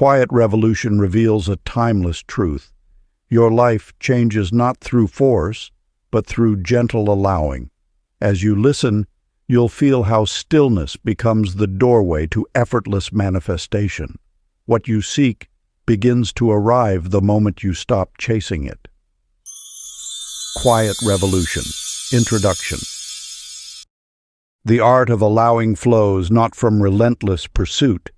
quiet revolution reveals a timeless truth. Your life changes not through force, but through gentle allowing. As you listen, you'll feel how stillness becomes the doorway to effortless manifestation. What you seek begins to arrive the moment you stop chasing it. Quiet Revolution. Introduction. The art of allowing flows not from relentless pursuit,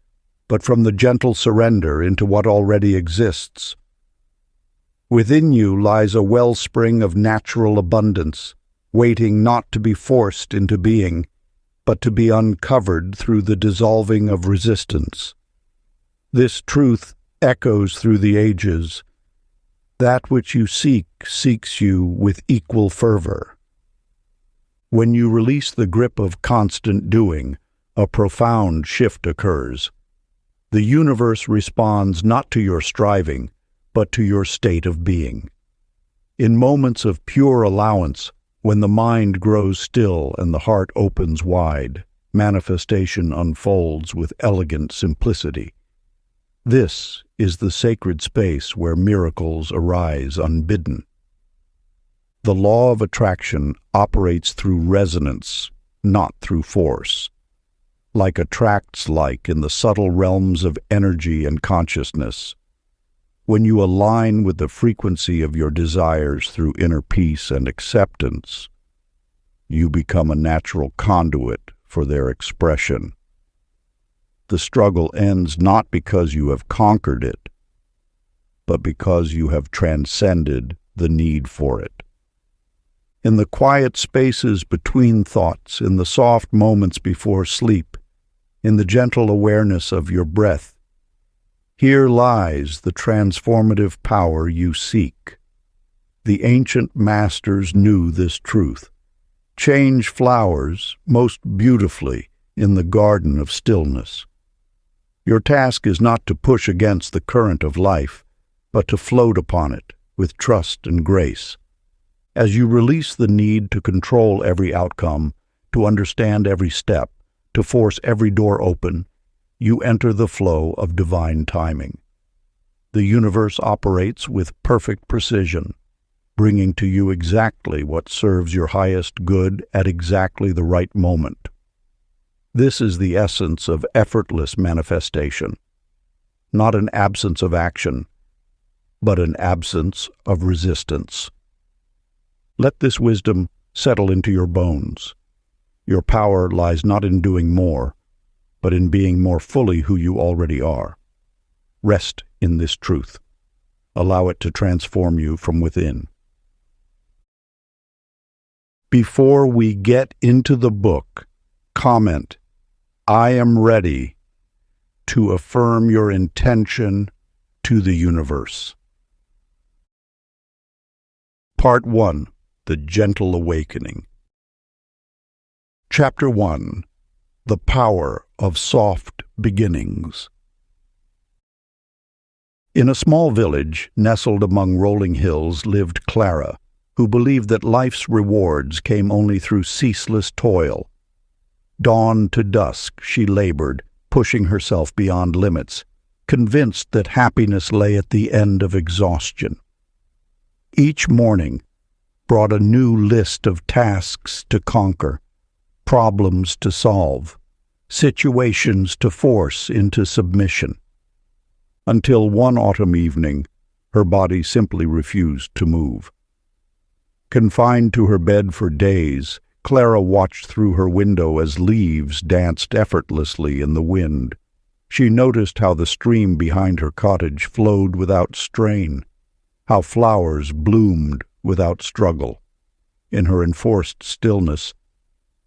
but from the gentle surrender into what already exists. Within you lies a wellspring of natural abundance, waiting not to be forced into being, but to be uncovered through the dissolving of resistance. This truth echoes through the ages. That which you seek seeks you with equal fervor. When you release the grip of constant doing, a profound shift occurs. The universe responds not to your striving, but to your state of being. In moments of pure allowance, when the mind grows still and the heart opens wide, manifestation unfolds with elegant simplicity. This is the sacred space where miracles arise unbidden. The law of attraction operates through resonance, not through force. Like attracts like in the subtle realms of energy and consciousness. When you align with the frequency of your desires through inner peace and acceptance, you become a natural conduit for their expression. The struggle ends not because you have conquered it, but because you have transcended the need for it. In the quiet spaces between thoughts, in the soft moments before sleep, in the gentle awareness of your breath, here lies the transformative power you seek. The ancient masters knew this truth. Change flowers most beautifully in the garden of stillness. Your task is not to push against the current of life, but to float upon it with trust and grace. As you release the need to control every outcome, to understand every step, to force every door open, you enter the flow of divine timing. The universe operates with perfect precision, bringing to you exactly what serves your highest good at exactly the right moment. This is the essence of effortless manifestation, not an absence of action, but an absence of resistance. Let this wisdom settle into your bones. Your power lies not in doing more, but in being more fully who you already are. Rest in this truth. Allow it to transform you from within. Before we get into the book, comment, "I am ready," to affirm your intention to the universe. Part 1. The Gentle Awakening. Chapter 1. The Power of Soft Beginnings. In a small village nestled among rolling hills lived Clara, who believed that life's rewards came only through ceaseless toil. Dawn to dusk she labored, pushing herself beyond limits, convinced that happiness lay at the end of exhaustion. Each morning brought a new list of tasks to conquer, problems to solve, situations to force into submission. Until one autumn evening, her body simply refused to move. Confined to her bed for days, Clara watched through her window as leaves danced effortlessly in the wind. She noticed how the stream behind her cottage flowed without strain, how flowers bloomed without struggle. In her enforced stillness,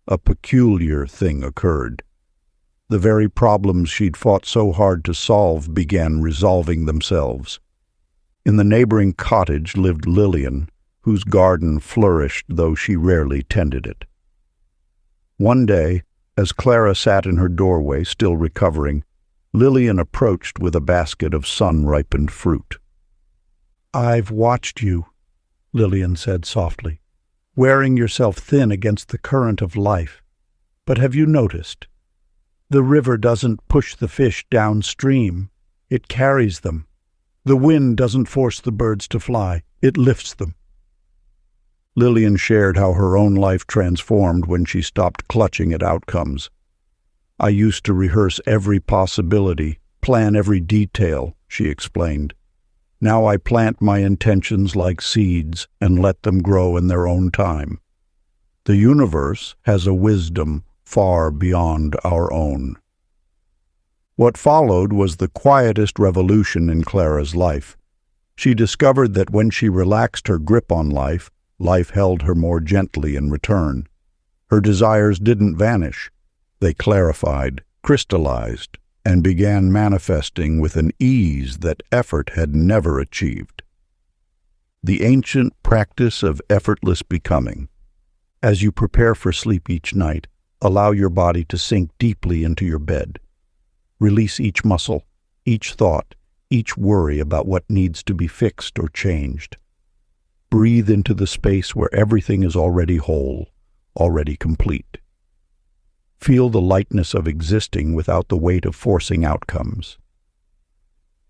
a peculiar thing occurred. The very problems she'd fought so hard to solve began resolving themselves. In the neighboring cottage lived Lillian, whose garden flourished though she rarely tended it. One day, as Clara sat in her doorway, still recovering, Lillian approached with a basket of sun-ripened fruit. "I've watched you," Lillian said softly, "wearing yourself thin against the current of life. But have you noticed? The river doesn't push the fish downstream. It carries them. The wind doesn't force the birds to fly, it lifts them. Lillian shared how her own life transformed when she stopped clutching at outcomes. "I used to rehearse every possibility, plan every detail," she explained. "Now I plant my intentions like seeds and let them grow in their own time. The universe has a wisdom far beyond our own." What followed was the quietest revolution in Clara's life. She discovered that when she relaxed her grip on life, life held her more gently in return. Her desires didn't vanish. They clarified, crystallized, and began manifesting with an ease that effort had never achieved. The ancient practice of effortless becoming. As you prepare for sleep each night, allow your body to sink deeply into your bed. Release each muscle, each thought, each worry about what needs to be fixed or changed. Breathe into the space where everything is already whole, already complete. Feel the lightness of existing without the weight of forcing outcomes.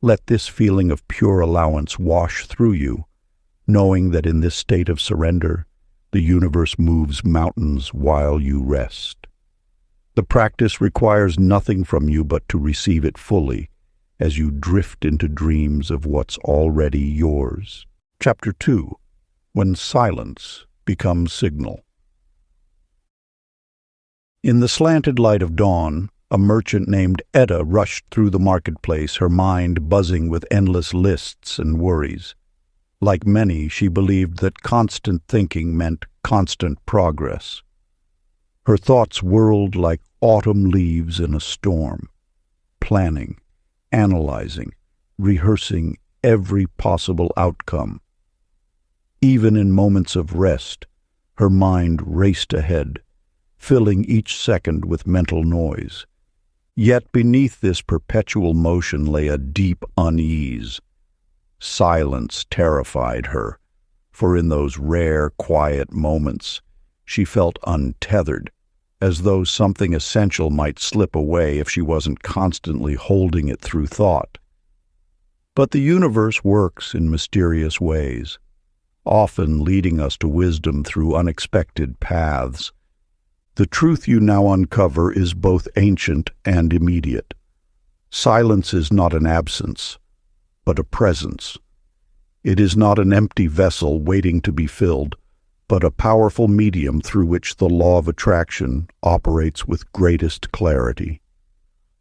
Let this feeling of pure allowance wash through you, knowing that in this state of surrender, the universe moves mountains while you rest. The practice requires nothing from you but to receive it fully as you drift into dreams of what's already yours. Chapter 2. When Silence Becomes Signal. In the slanted light of dawn, a merchant named Etta rushed through the marketplace, her mind buzzing with endless lists and worries. Like many, she believed that constant thinking meant constant progress. Her thoughts whirled like autumn leaves in a storm, planning, analyzing, rehearsing every possible outcome. Even in moments of rest, her mind raced ahead, filling each second with mental noise. Yet beneath this perpetual motion lay a deep unease. Silence terrified her, for in those rare, quiet moments, she felt untethered, as though something essential might slip away if she wasn't constantly holding it through thought. But the universe works in mysterious ways, often leading us to wisdom through unexpected paths. The truth you now uncover is both ancient and immediate. Silence is not an absence, but a presence. It is not an empty vessel waiting to be filled, but a powerful medium through which the law of attraction operates with greatest clarity.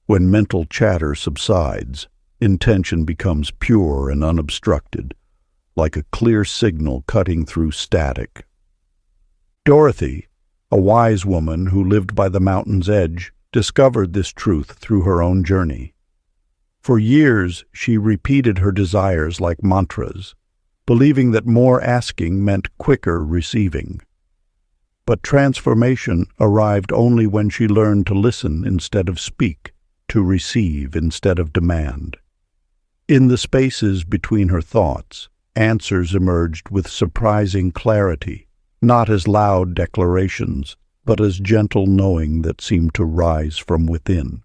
When mental chatter subsides, intention becomes pure and unobstructed, like a clear signal cutting through static. Dorothy, a wise woman who lived by the mountain's edge, discovered this truth through her own journey. For years, she repeated her desires like mantras, believing that more asking meant quicker receiving. But transformation arrived only when she learned to listen instead of speak, to receive instead of demand. In the spaces between her thoughts, answers emerged with surprising clarity, not as loud declarations, but as gentle knowing that seemed to rise from within.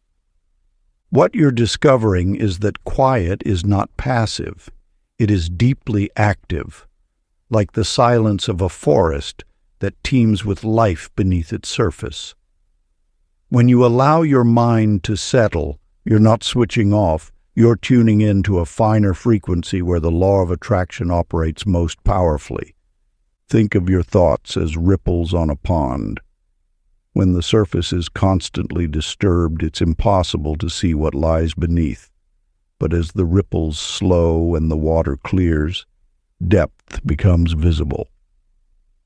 What you're discovering is that quiet is not passive. It is deeply active, like the silence of a forest that teems with life beneath its surface. When you allow your mind to settle, you're not switching off, you're tuning in to a finer frequency where the law of attraction operates most powerfully. Think of your thoughts as ripples on a pond. When the surface is constantly disturbed, it's impossible to see what lies beneath. But as the ripples slow and the water clears, depth becomes visible.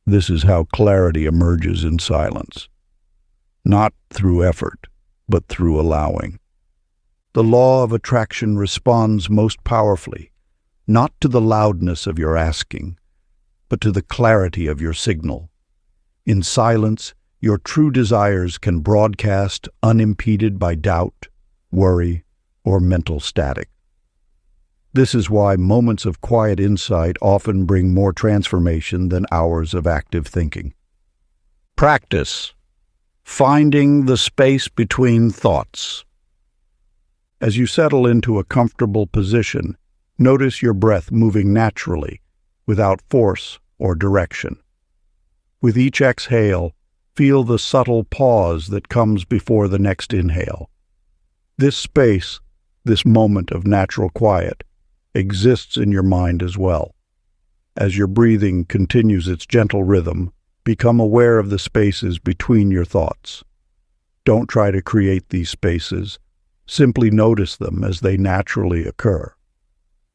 This is how clarity emerges in silence. Not through effort, but through allowing. The law of attraction responds most powerfully, not to the loudness of your asking, but to the clarity of your signal. In silence, your true desires can broadcast unimpeded by doubt, worry, or mental static. This is why moments of quiet insight often bring more transformation than hours of active thinking. Practice. Finding the space between thoughts. As you settle into a comfortable position, notice your breath moving naturally, without force or direction. With each exhale, feel the subtle pause that comes before the next inhale. This space, this moment of natural quiet, exists in your mind as well. As your breathing continues its gentle rhythm, become aware of the spaces between your thoughts. Don't try to create these spaces. Simply notice them as they naturally occur.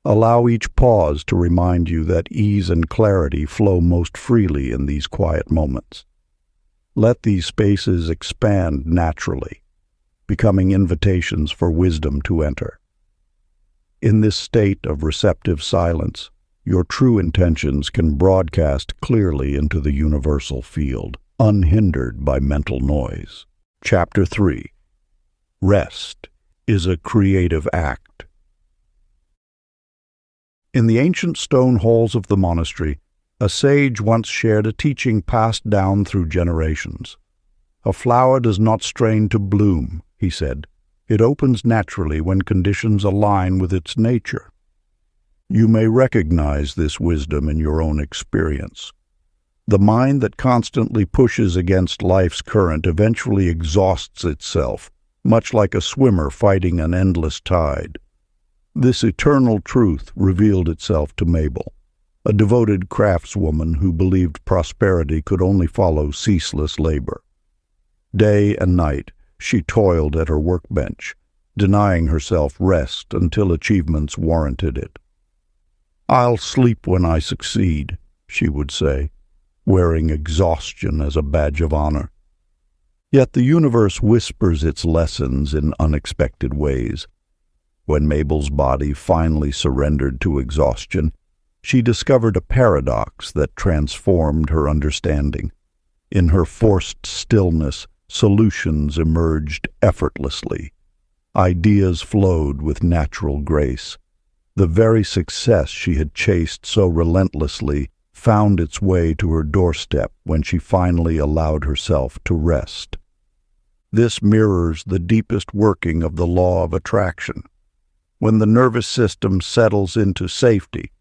Allow each pause to remind you that ease and clarity flow most freely in these quiet moments. Let these spaces expand naturally, becoming invitations for wisdom to enter. In this state of receptive silence, your true intentions can broadcast clearly into the universal field, unhindered by mental noise. Chapter 3. Rest is a creative act. In the ancient stone halls of the monastery, a sage once shared a teaching passed down through generations. A flower does not strain to bloom, he said. It opens naturally when conditions align with its nature. You may recognize this wisdom in your own experience. The mind that constantly pushes against life's current eventually exhausts itself, much like a swimmer fighting an endless tide. This eternal truth revealed itself to Mabel, a devoted craftswoman who believed prosperity could only follow ceaseless labor. Day and night, she toiled at her workbench, denying herself rest until achievements warranted it. "I'll sleep when I succeed," she would say, wearing exhaustion as a badge of honor. Yet the universe whispers its lessons in unexpected ways. When Mabel's body finally surrendered to exhaustion, she discovered a paradox that transformed her understanding. In her forced stillness, solutions emerged effortlessly. Ideas flowed with natural grace. The very success she had chased so relentlessly found its way to her doorstep when she finally allowed herself to rest. This mirrors the deepest working of the law of attraction. When the nervous system settles into safety,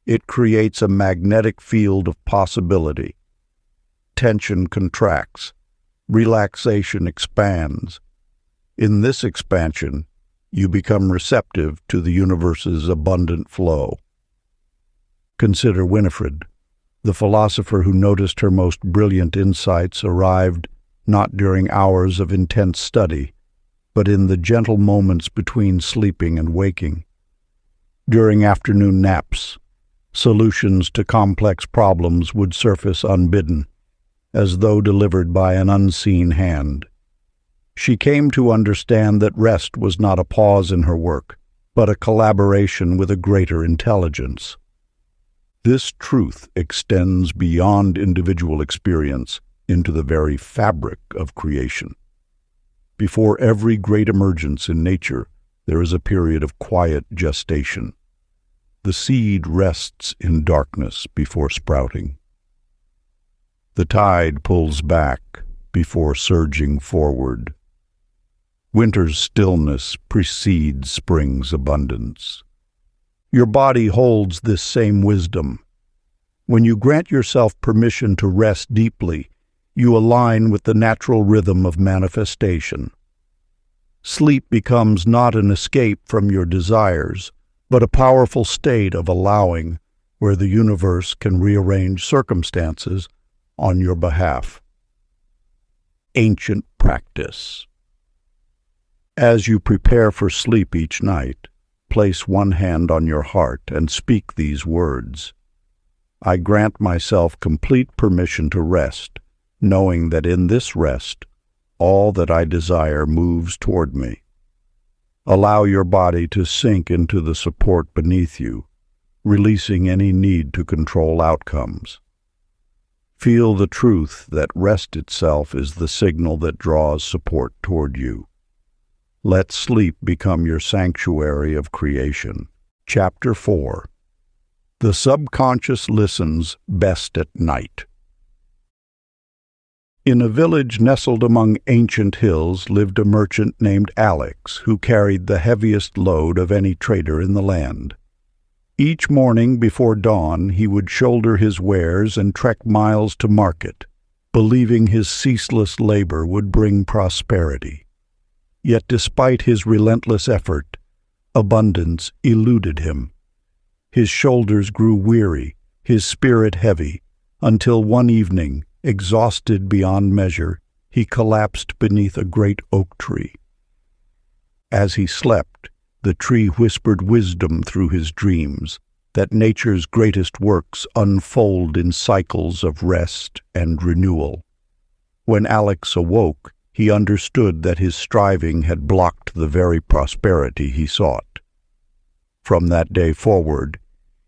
it creates a magnetic field of possibility. Tension contracts, relaxation expands. In this expansion, you become receptive to the universe's abundant flow. Consider Winifred. The philosopher who noticed her most brilliant insights arrived not during hours of intense study, but in the gentle moments between sleeping and waking. During afternoon naps, solutions to complex problems would surface unbidden, as though delivered by an unseen hand. She came to understand that rest was not a pause in her work, but a collaboration with a greater intelligence. This truth extends beyond individual experience into the very fabric of creation. Before every great emergence in nature, there is a period of quiet gestation. The seed rests in darkness before sprouting. The tide pulls back before surging forward. Winter's stillness precedes spring's abundance. Your body holds this same wisdom. When you grant yourself permission to rest deeply, you align with the natural rhythm of manifestation. Sleep becomes not an escape from your desires, but a powerful state of allowing, where the universe can rearrange circumstances on your behalf. Ancient practice. As you prepare for sleep each night, place one hand on your heart and speak these words. I grant myself complete permission to rest, knowing that in this rest, all that I desire moves toward me. Allow your body to sink into the support beneath you, releasing any need to control outcomes. Feel the truth that rest itself is the signal that draws support toward you. Let sleep become your sanctuary of creation. Chapter 4. The subconscious listens best at night. In a village nestled among ancient hills lived a merchant named Alex, who carried the heaviest load of any trader in the land. Each morning before dawn he would shoulder his wares and trek miles to market, believing his ceaseless labor would bring prosperity. Yet despite his relentless effort, abundance eluded him. His shoulders grew weary, his spirit heavy, until one evening, exhausted beyond measure, he collapsed beneath a great oak tree. As he slept, the tree whispered wisdom through his dreams, that nature's greatest works unfold in cycles of rest and renewal. When Alex awoke, he understood that his striving had blocked the very prosperity he sought. From that day forward,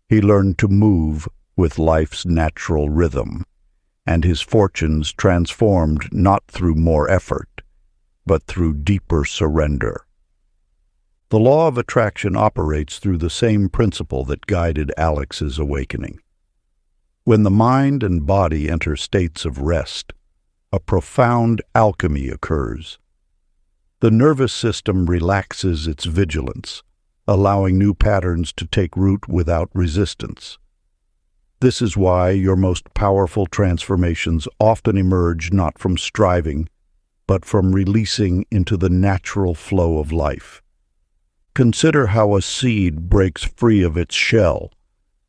he learned to move with life's natural rhythm, and his fortunes transformed not through more effort, but through deeper surrender. The law of attraction operates through the same principle that guided Alex's awakening. When the mind and body enter states of rest, a profound alchemy occurs. The nervous system relaxes its vigilance, allowing new patterns to take root without resistance. This is why your most powerful transformations often emerge not from striving, but from releasing into the natural flow of life. Consider how a seed breaks free of its shell,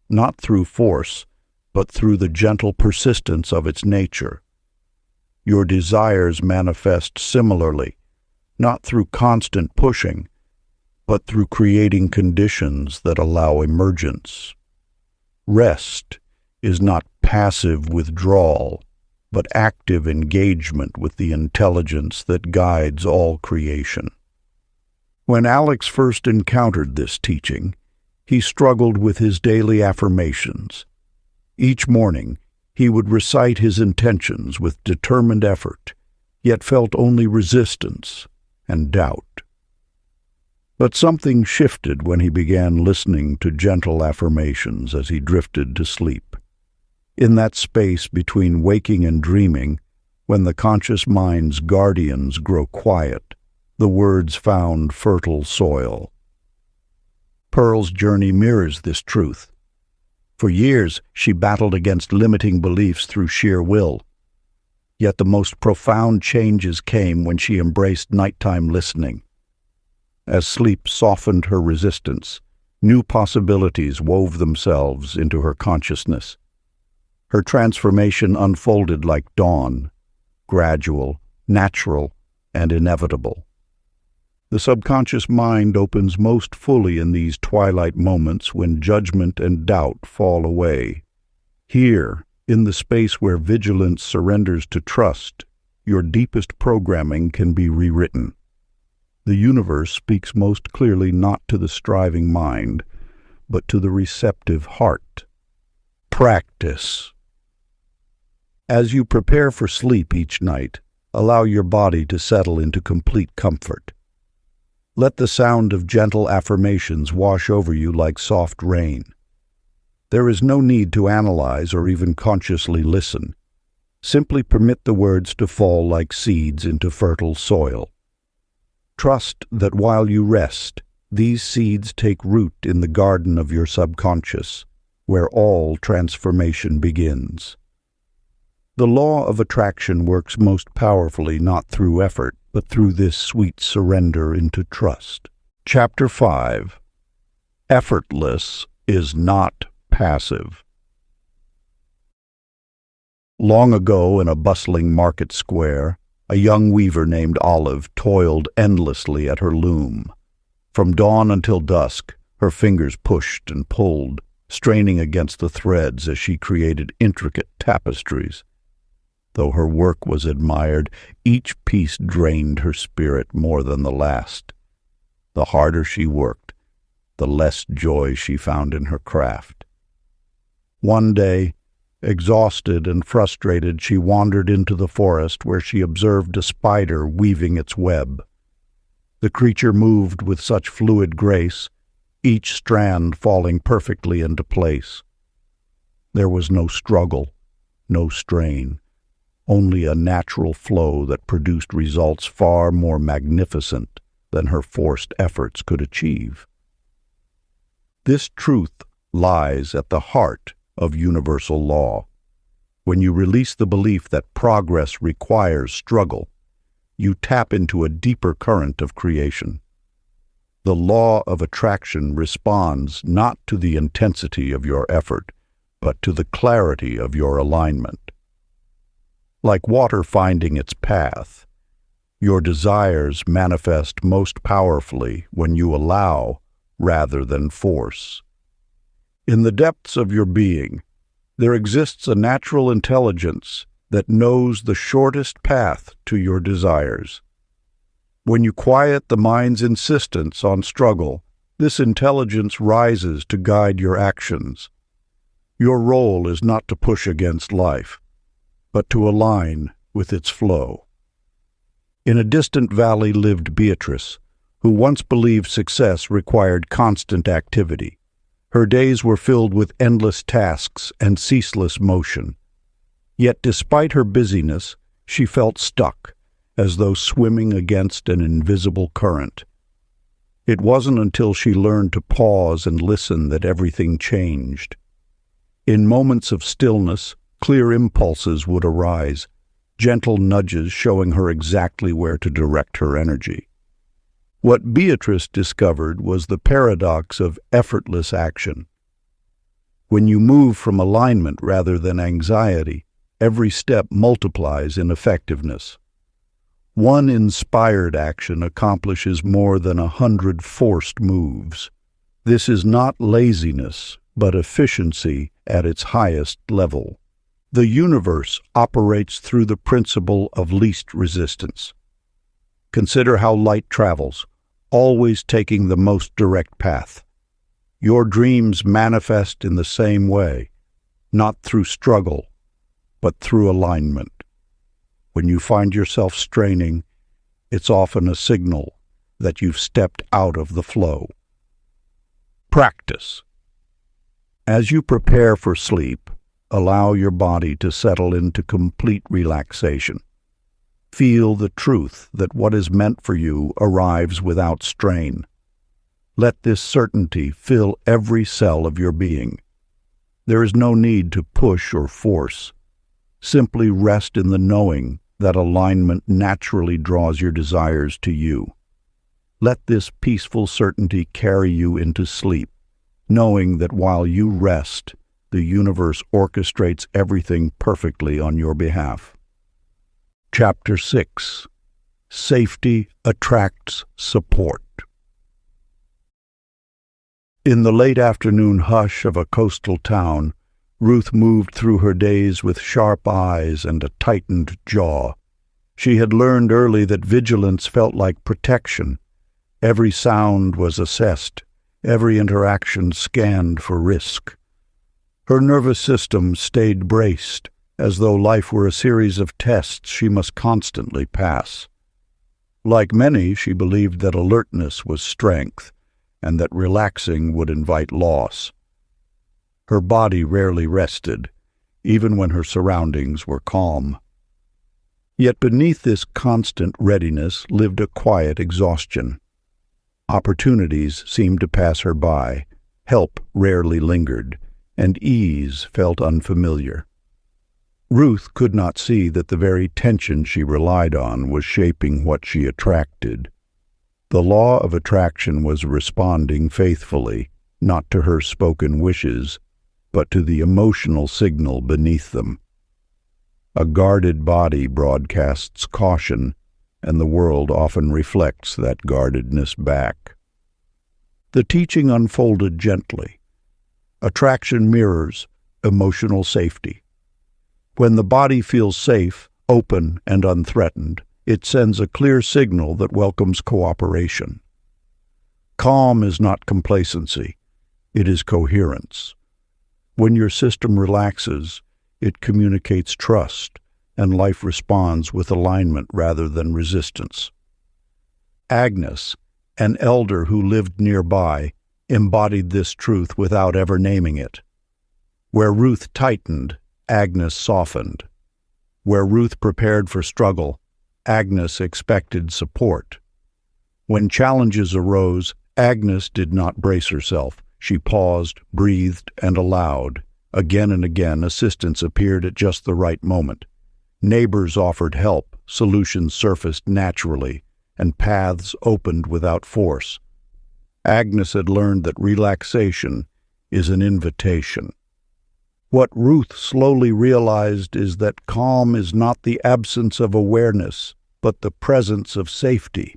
not through force, but through the gentle persistence of its nature. Your desires manifest similarly, not through constant pushing, but through creating conditions that allow emergence. Rest is not passive withdrawal, but active engagement with the intelligence that guides all creation. When Alex first encountered this teaching, he struggled with his daily affirmations. Each morning, he would recite his intentions with determined effort, yet felt only resistance and doubt. But something shifted when he began listening to gentle affirmations as he drifted to sleep. In that space between waking and dreaming, when the conscious mind's guardians grow quiet, the words found fertile soil. Pearl's journey mirrors this truth. For years, she battled against limiting beliefs through sheer will. Yet the most profound changes came when she embraced nighttime listening. As sleep softened her resistance, new possibilities wove themselves into her consciousness. Her transformation unfolded like dawn, gradual, natural, and inevitable. The subconscious mind opens most fully in these twilight moments when judgment and doubt fall away. Here, in the space where vigilance surrenders to trust, your deepest programming can be rewritten. The universe speaks most clearly not to the striving mind, but to the receptive heart. Practice. As you prepare for sleep each night, allow your body to settle into complete comfort. Let the sound of gentle affirmations wash over you like soft rain. There is no need to analyze or even consciously listen. Simply permit the words to fall like seeds into fertile soil. Trust that while you rest, these seeds take root in the garden of your subconscious, where all transformation begins. The law of attraction works most powerfully not through effort, but through this sweet surrender into trust. Chapter 5. Effortless is not passive. Long ago, in a bustling market square, a young weaver named Olive toiled endlessly at her loom. From dawn until dusk, her fingers pushed and pulled, straining against the threads as she created intricate tapestries. Though her work was admired, each piece drained her spirit more than the last. The harder she worked, the less joy she found in her craft. One day, exhausted and frustrated, she wandered into the forest where she observed a spider weaving its web. The creature moved with such fluid grace, each strand falling perfectly into place. There was no struggle, no strain, only a natural flow that produced results far more magnificent than her forced efforts could achieve. This truth lies at the heart of universal law. When you release the belief that progress requires struggle, you tap into a deeper current of creation. The law of attraction responds not to the intensity of your effort, but to the clarity of your alignment. Like water finding its path, your desires manifest most powerfully when you allow rather than force. In the depths of your being, there exists a natural intelligence that knows the shortest path to your desires. When you quiet the mind's insistence on struggle, this intelligence rises to guide your actions. Your role is not to push against life, but to align with its flow. In a distant valley lived Beatrice, who once believed success required constant activity. Her days were filled with endless tasks and ceaseless motion. Yet despite her busyness, she felt stuck, as though swimming against an invisible current. It wasn't until she learned to pause and listen that everything changed. In moments of stillness, clear impulses would arise, gentle nudges showing her exactly where to direct her energy. What Beatrice discovered was the paradox of effortless action. When you move from alignment rather than anxiety, every step multiplies in effectiveness. One inspired action accomplishes more than 100 forced moves. This is not laziness, but efficiency at its highest level. The universe operates through the principle of least resistance. Consider how light travels, always taking the most direct path. Your dreams manifest in the same way, not through struggle, but through alignment. When you find yourself straining, it's often a signal that you've stepped out of the flow. Practice. As you prepare for sleep, allow your body to settle into complete relaxation. Feel the truth that what is meant for you arrives without strain. Let this certainty fill every cell of your being. There is no need to push or force. Simply rest in the knowing that alignment naturally draws your desires to you. Let this peaceful certainty carry you into sleep, knowing that while you rest, the universe orchestrates everything perfectly on your behalf. Chapter 6. Safety attracts support. In the late afternoon hush of a coastal town, Ruth moved through her days with sharp eyes and a tightened jaw. She had learned early that vigilance felt like protection. Every sound was assessed, every interaction scanned for risk. Her nervous system stayed braced, as though life were a series of tests she must constantly pass. Like many, she believed that alertness was strength, and that relaxing would invite loss. Her body rarely rested, even when her surroundings were calm. Yet beneath this constant readiness lived a quiet exhaustion. Opportunities seemed to pass her by, help rarely lingered, and ease felt unfamiliar. Ruth could not see that the very tension she relied on was shaping what she attracted. The law of attraction was responding faithfully, not to her spoken wishes, but to the emotional signal beneath them. A guarded body broadcasts caution, and the world often reflects that guardedness back. The teaching unfolded gently. Attraction mirrors emotional safety. When the body feels safe, open, and unthreatened, it sends a clear signal that welcomes cooperation. Calm is not complacency, it is coherence. When your system relaxes, it communicates trust, and life responds with alignment rather than resistance. Agnes, an elder who lived nearby, embodied this truth without ever naming it. Where Ruth tightened, Agnes softened. Where Ruth prepared for struggle, Agnes expected support. When challenges arose, Agnes did not brace herself. She paused, breathed, and allowed. Again and again, assistance appeared at just the right moment. Neighbors offered help, solutions surfaced naturally, and paths opened without force. Agnes had learned that relaxation is an invitation. What Ruth slowly realized is that calm is not the absence of awareness, but the presence of safety.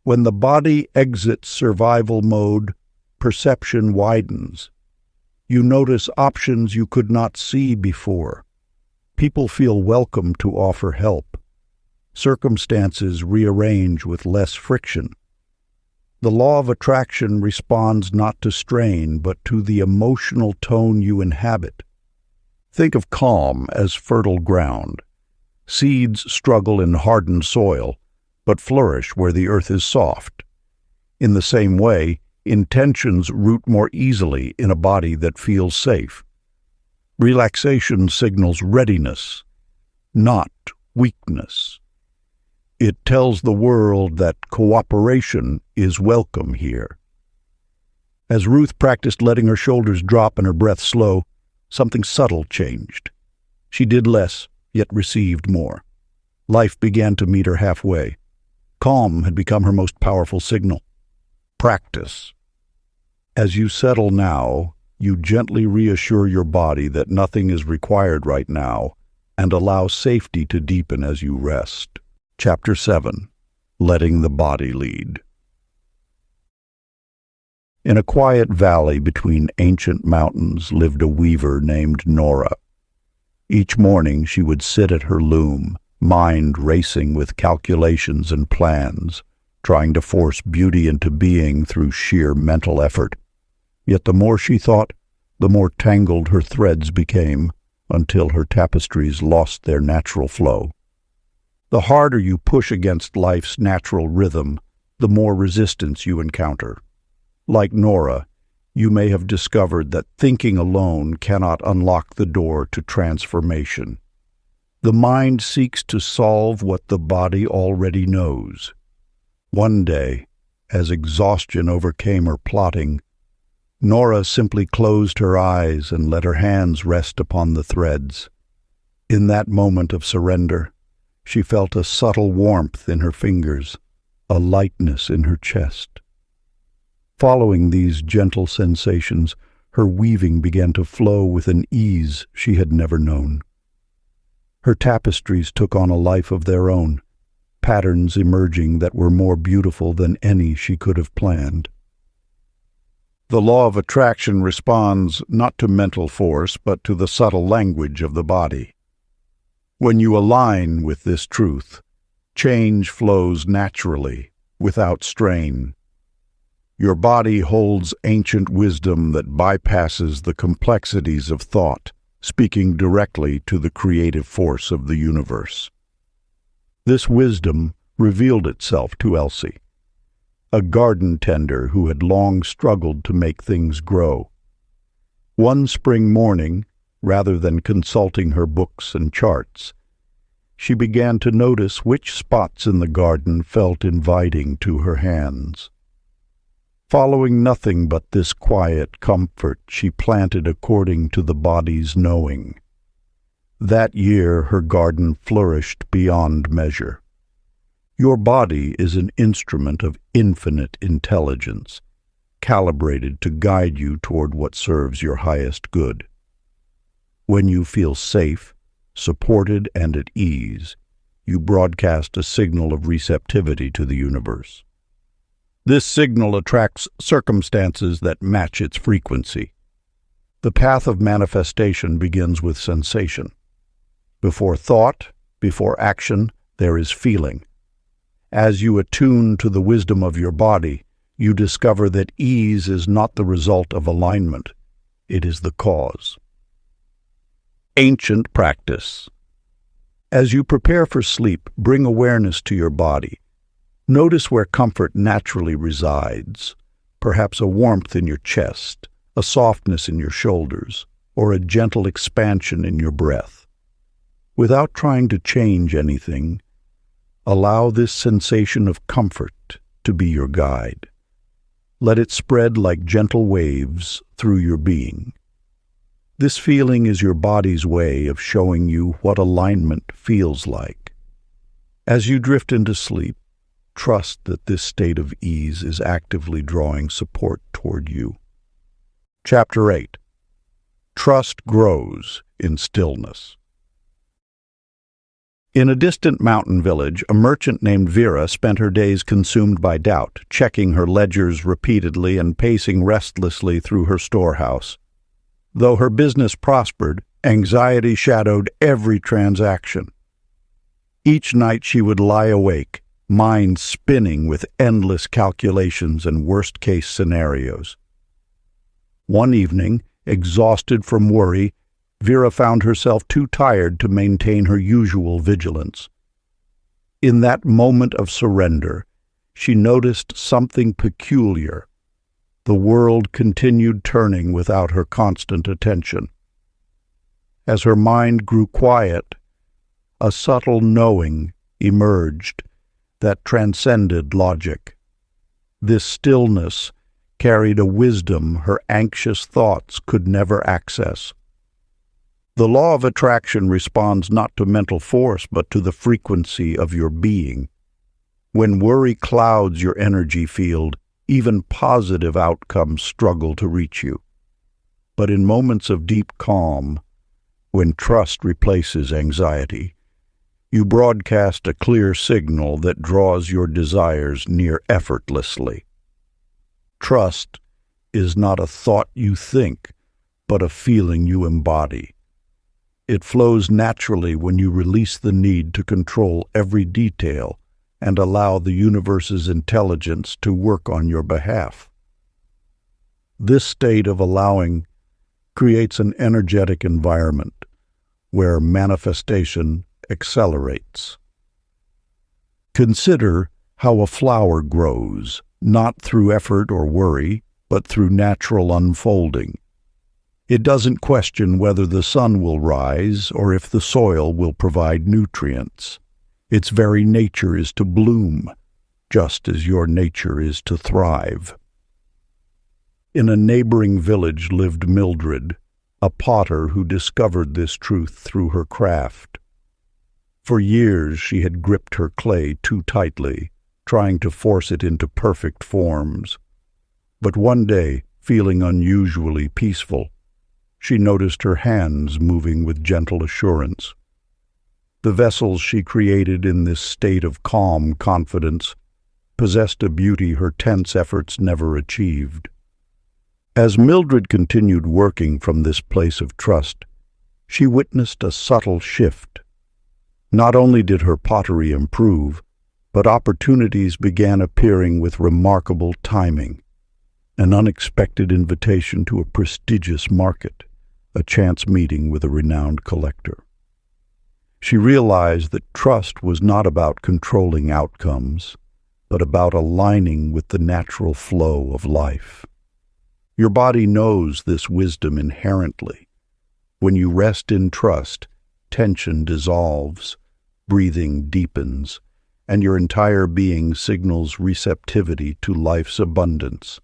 When the body exits survival mode, perception widens. You notice options you could not see before. People feel welcome to offer help. Circumstances rearrange with less friction. The law of attraction responds not to strain, but to the emotional tone you inhabit. Think of calm as fertile ground. Seeds struggle in hardened soil, but flourish where the earth is soft. In the same way, intentions root more easily in a body that feels safe. Relaxation signals readiness, not weakness. It tells the world that cooperation is welcome here. As Ruth practiced letting her shoulders drop and her breath slow, something subtle changed. She did less, yet received more. Life began to meet her halfway. Calm had become her most powerful signal. Practice. As you settle now, you gently reassure your body that nothing is required right now and allow safety to deepen as you rest. Chapter 7. Letting the Body Lead. In a quiet valley between ancient mountains lived a weaver named Nora. Each morning she would sit at her loom, mind racing with calculations and plans, trying to force beauty into being through sheer mental effort. Yet the more she thought, the more tangled her threads became, until her tapestries lost their natural flow. The harder you push against life's natural rhythm, the more resistance you encounter. Like Nora, you may have discovered that thinking alone cannot unlock the door to transformation. The mind seeks to solve what the body already knows. One day, as exhaustion overcame her plotting, Nora simply closed her eyes and let her hands rest upon the threads. In that moment of surrender, she felt a subtle warmth in her fingers, a lightness in her chest. Following these gentle sensations, her weaving began to flow with an ease she had never known. Her tapestries took on a life of their own, patterns emerging that were more beautiful than any she could have planned. The law of attraction responds not to mental force, but to the subtle language of the body. When you align with this truth, change flows naturally, without strain. Your body holds ancient wisdom that bypasses the complexities of thought, speaking directly to the creative force of the universe. This wisdom revealed itself to Elsie, a garden tender who had long struggled to make things grow. One spring morning, rather than consulting her books and charts, she began to notice which spots in the garden felt inviting to her hands. Following nothing but this quiet comfort, she planted according to the body's knowing. That year her garden flourished beyond measure. Your body is an instrument of infinite intelligence, calibrated to guide you toward what serves your highest good. When you feel safe, supported, and at ease, you broadcast a signal of receptivity to the universe. This signal attracts circumstances that match its frequency. The path of manifestation begins with sensation. Before thought, before action, there is feeling. As you attune to the wisdom of your body, you discover that ease is not the result of alignment, it is the cause. Ancient practice. As you prepare for sleep, bring awareness to your body. Notice where comfort naturally resides, perhaps a warmth in your chest, a softness in your shoulders, or a gentle expansion in your breath. Without trying to change anything, allow this sensation of comfort to be your guide. Let it spread like gentle waves through your being. This feeling is your body's way of showing you what alignment feels like. As you drift into sleep, trust that this state of ease is actively drawing support toward you. Chapter 8. Trust grows in stillness. In a distant mountain village, a merchant named Vera spent her days consumed by doubt, checking her ledgers repeatedly and pacing restlessly through her storehouse. Though her business prospered, anxiety shadowed every transaction. Each night she would lie awake, mind spinning with endless calculations and worst-case scenarios. One evening, exhausted from worry, Vera found herself too tired to maintain her usual vigilance. In that moment of surrender, she noticed something peculiar. The world continued turning without her constant attention. As her mind grew quiet, a subtle knowing emerged that transcended logic. This stillness carried a wisdom her anxious thoughts could never access. The law of attraction responds not to mental force, but to the frequency of your being. When worry clouds your energy field, even positive outcomes struggle to reach you. But in moments of deep calm, when trust replaces anxiety, you broadcast a clear signal that draws your desires near effortlessly. Trust is not a thought you think, but a feeling you embody. It flows naturally when you release the need to control every detail and allow the universe's intelligence to work on your behalf. This state of allowing creates an energetic environment where manifestation accelerates. Consider how a flower grows, not through effort or worry, but through natural unfolding. It doesn't question whether the sun will rise or if the soil will provide nutrients. Its very nature is to bloom, just as your nature is to thrive. In a neighboring village lived Mildred, a potter who discovered this truth through her craft. For years she had gripped her clay too tightly, trying to force it into perfect forms. But one day, feeling unusually peaceful, she noticed her hands moving with gentle assurance. The vessels she created in this state of calm confidence possessed a beauty her tense efforts never achieved. As Mildred continued working from this place of trust, she witnessed a subtle shift. Not only did her pottery improve, but opportunities began appearing with remarkable timing. An unexpected invitation to a prestigious market, a chance meeting with a renowned collector. She realized that trust was not about controlling outcomes, but about aligning with the natural flow of life. Your body knows this wisdom inherently. When you rest in trust, tension dissolves, breathing deepens, and your entire being signals receptivity to life's abundance.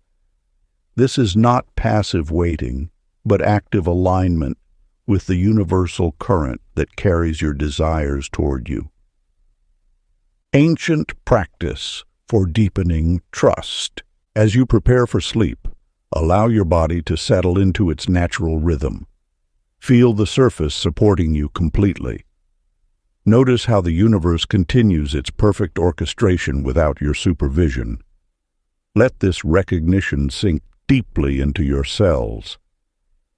This is not passive waiting, but active alignment with the universal current that carries your desires toward you. Ancient practice for deepening trust. As you prepare for sleep, allow your body to settle into its natural rhythm. Feel the surface supporting you completely. Notice how the universe continues its perfect orchestration without your supervision. Let this recognition sink deeply into your cells.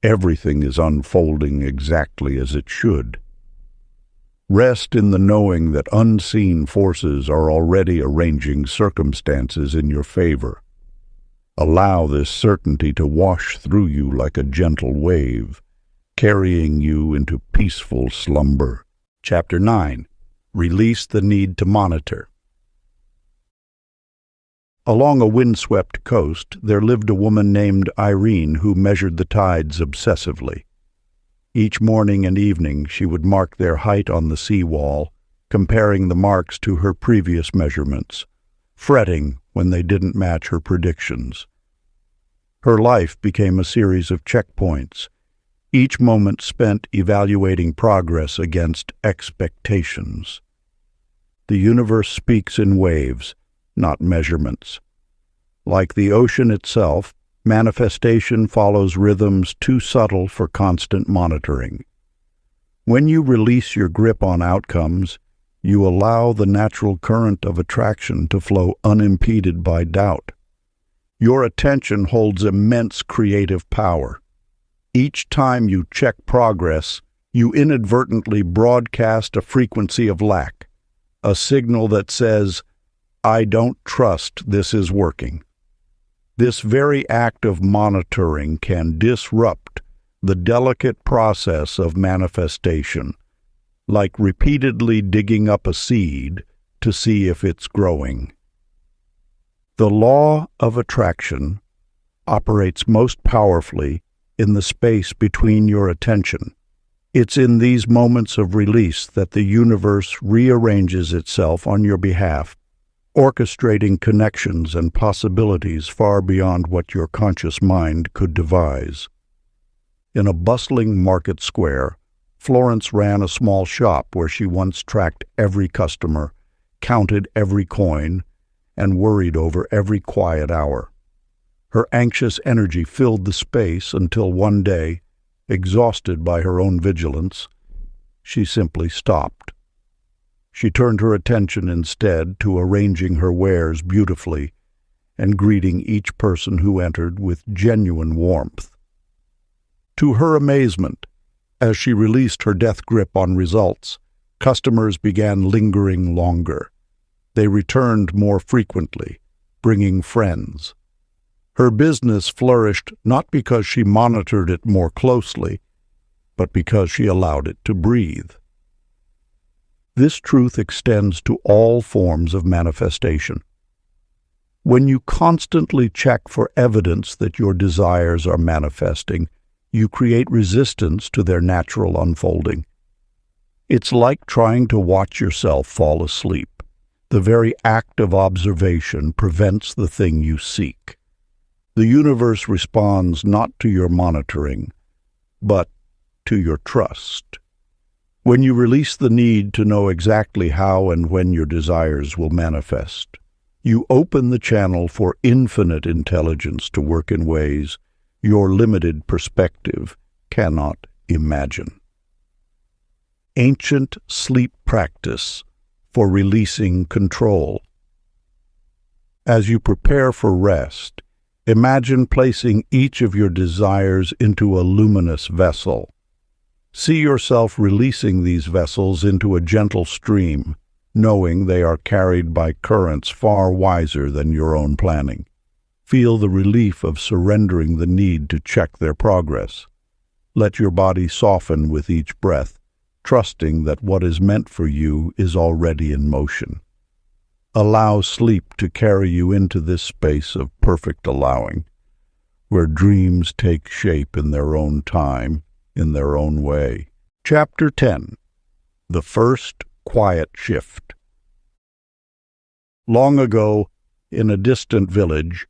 Everything is unfolding exactly as it should. Rest in the knowing that unseen forces are already arranging circumstances in your favor. Allow this certainty to wash through you like a gentle wave, carrying you into peaceful slumber. Chapter 9. Release the need to monitor. Along a windswept coast, there lived a woman named Irene who measured the tides obsessively. Each morning and evening she would mark their height on the seawall, comparing the marks to her previous measurements, fretting when they didn't match her predictions. Her life became a series of checkpoints, each moment spent evaluating progress against expectations. The universe speaks in waves, not measurements. Like the ocean itself, manifestation follows rhythms too subtle for constant monitoring. When you release your grip on outcomes, you allow the natural current of attraction to flow unimpeded by doubt. Your attention holds immense creative power. Each time you check progress, you inadvertently broadcast a frequency of lack, a signal that says, "I don't trust this is working." This very act of monitoring can disrupt the delicate process of manifestation, like repeatedly digging up a seed to see if it's growing. The law of attraction operates most powerfully in the space between your attention. It's in these moments of release that the universe rearranges itself on your behalf, orchestrating connections and possibilities far beyond what your conscious mind could devise. In a bustling market square, Florence ran a small shop where she once tracked every customer, counted every coin, and worried over every quiet hour. Her anxious energy filled the space until one day, exhausted by her own vigilance, she simply stopped. She turned her attention instead to arranging her wares beautifully and greeting each person who entered with genuine warmth. To her amazement, as she released her death grip on results, customers began lingering longer. They returned more frequently, bringing friends. Her business flourished not because she monitored it more closely, but because she allowed it to breathe. This truth extends to all forms of manifestation. When you constantly check for evidence that your desires are manifesting, you create resistance to their natural unfolding. It's like trying to watch yourself fall asleep. The very act of observation prevents the thing you seek. The universe responds not to your monitoring, but to your trust. When you release the need to know exactly how and when your desires will manifest, you open the channel for infinite intelligence to work in ways your limited perspective cannot imagine. Ancient sleep practice for releasing control. As you prepare for rest, imagine placing each of your desires into a luminous vessel. See yourself releasing these vessels into a gentle stream, knowing they are carried by currents far wiser than your own planning. Feel the relief of surrendering the need to check their progress. Let your body soften with each breath, trusting that what is meant for you is already in motion. Allow sleep to carry you into this space of perfect allowing, where dreams take shape in their own time, in their own way. Chapter 10. The First Quiet Shift. Long ago, in a distant village,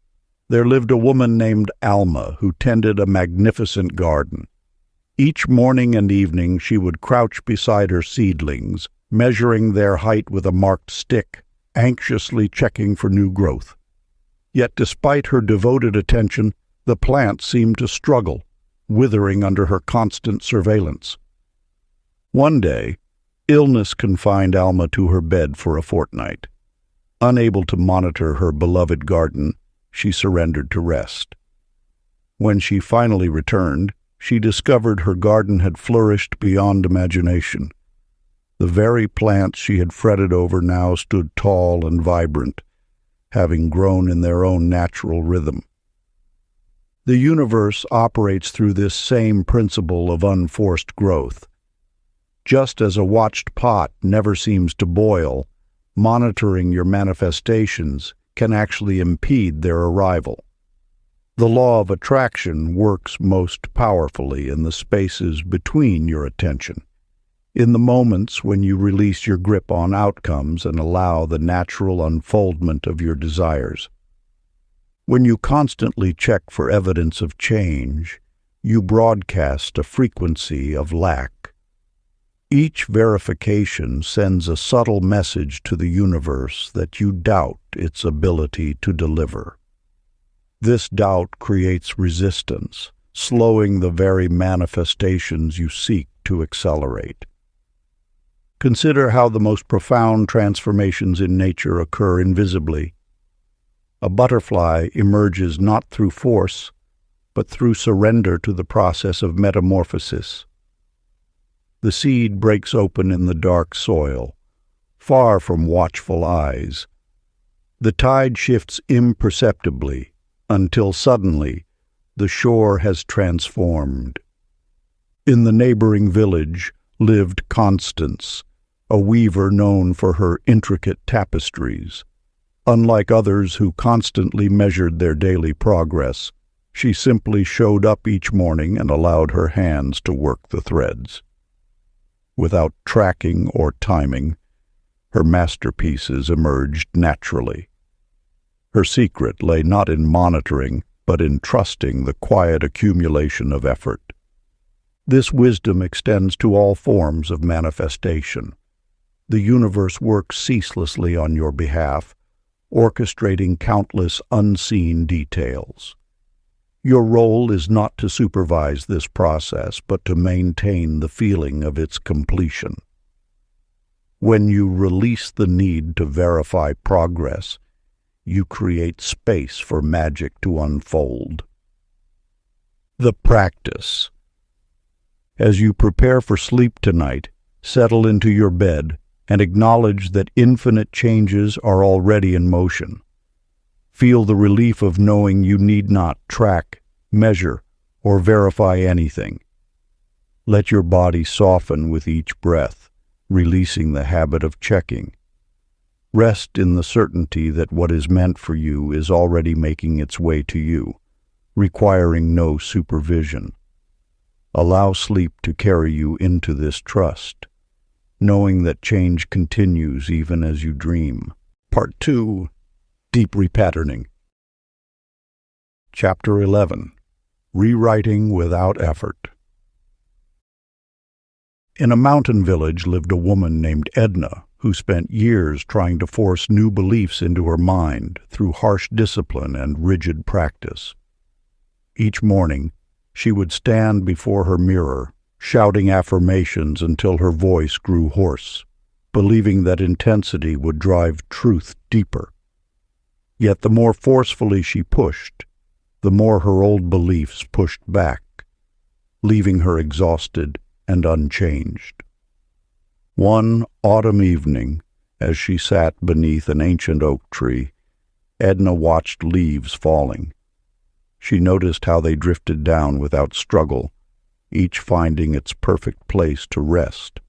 there lived a woman named Alma who tended a magnificent garden. Each morning and evening she would crouch beside her seedlings, measuring their height with a marked stick, anxiously checking for new growth. Yet despite her devoted attention, the plants seemed to struggle, withering under her constant surveillance. One day, illness confined Alma to her bed for a fortnight. Unable to monitor her beloved garden, she surrendered to rest. When she finally returned, she discovered her garden had flourished beyond imagination. The very plants she had fretted over now stood tall and vibrant, having grown in their own natural rhythm. The universe operates through this same principle of unforced growth. Just as a watched pot never seems to boil, monitoring your manifestations can actually impede their arrival. The law of attraction works most powerfully in the spaces between your attention, in the moments when you release your grip on outcomes and allow the natural unfoldment of your desires. When you constantly check for evidence of change, you broadcast a frequency of lack. Each verification sends a subtle message to the universe that you doubt its ability to deliver. This doubt creates resistance, slowing the very manifestations you seek to accelerate. Consider how the most profound transformations in nature occur invisibly. A butterfly emerges not through force, but through surrender to the process of metamorphosis. The seed breaks open in the dark soil, far from watchful eyes. The tide shifts imperceptibly, until suddenly the shore has transformed. In the neighboring village lived Constance, a weaver known for her intricate tapestries. Unlike others who constantly measured their daily progress, she simply showed up each morning and allowed her hands to work the threads. Without tracking or timing, her masterpieces emerged naturally. Her secret lay not in monitoring, but in trusting the quiet accumulation of effort. This wisdom extends to all forms of manifestation. The universe works ceaselessly on your behalf, orchestrating countless unseen details. Your role is not to supervise this process, but to maintain the feeling of its completion. When you release the need to verify progress, you create space for magic to unfold. The practice. As you prepare for sleep tonight, settle into your bed and acknowledge that infinite changes are already in motion. Feel the relief of knowing you need not track, measure, or verify anything. Let your body soften with each breath, releasing the habit of checking. Rest in the certainty that what is meant for you is already making its way to you, requiring no supervision. Allow sleep to carry you into this trust, knowing that change continues even as you dream. Part 2. Deep Repatterning. Chapter 11. Rewriting Without Effort. In a mountain village lived a woman named Edna, who spent years trying to force new beliefs into her mind through harsh discipline and rigid practice. Each morning, she would stand before her mirror, shouting affirmations until her voice grew hoarse, believing that intensity would drive truth deeper. Yet the more forcefully she pushed, the more her old beliefs pushed back, leaving her exhausted and unchanged. One autumn evening, as she sat beneath an ancient oak tree, Edna watched leaves falling. She noticed how they drifted down without struggle, each finding its perfect place to rest.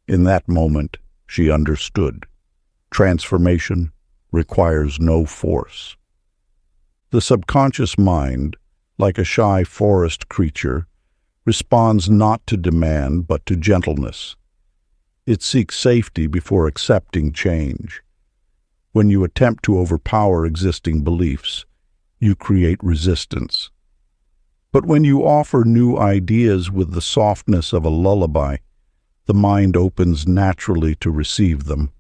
In that moment, she understood. Transformation requires no force. The subconscious mind, like a shy forest creature, responds not to demand but to gentleness. It seeks safety before accepting change. When you attempt to overpower existing beliefs, you create resistance. But when you offer new ideas with the softness of a lullaby, the mind opens naturally to receive them.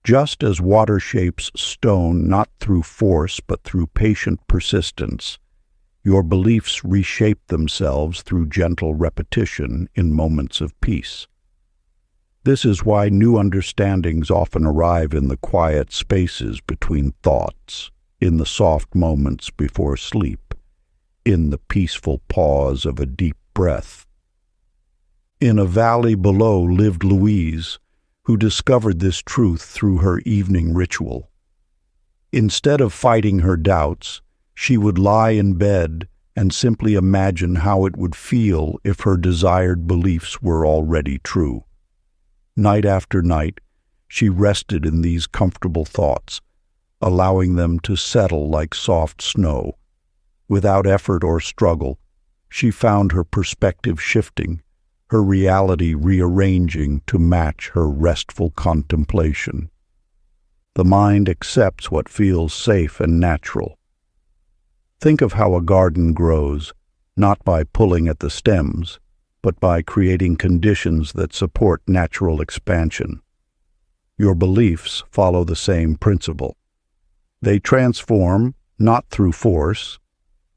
Just as water shapes stone not through force but through patient persistence, your beliefs reshape themselves through gentle repetition in moments of peace. This is why new understandings often arrive in the quiet spaces between thoughts, in the soft moments before sleep, in the peaceful pause of a deep breath. In a valley below lived Louise, who discovered this truth through her evening ritual. Instead of fighting her doubts, she would lie in bed and simply imagine how it would feel if her desired beliefs were already true. Night after night, she rested in these comfortable thoughts, allowing them to settle like soft snow, Without effort or struggle, she found her perspective shifting, her reality rearranging to match her restful contemplation. The mind accepts what feels safe and natural. Think of how a garden grows, not by pulling at the stems, but by creating conditions that support natural expansion. Your beliefs follow the same principle. They transform not through force,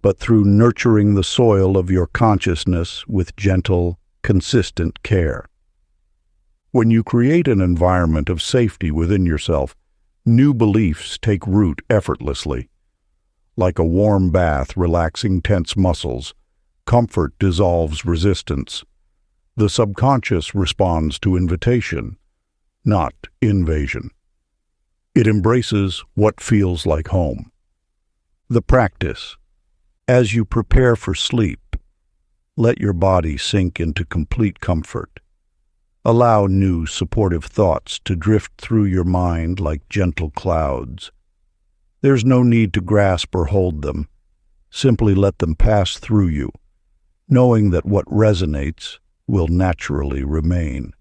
but through nurturing the soil of your consciousness with gentle, consistent care. When you create an environment of safety within yourself, new beliefs take root effortlessly. Like a warm bath relaxing tense muscles, comfort dissolves resistance. The subconscious responds to invitation, not invasion. It embraces what feels like home. The practice. As you prepare for sleep, let your body sink into complete comfort. Allow new supportive thoughts to drift through your mind like gentle clouds. There's no need to grasp or hold them. Simply let them pass through you, knowing that what resonates will naturally remain.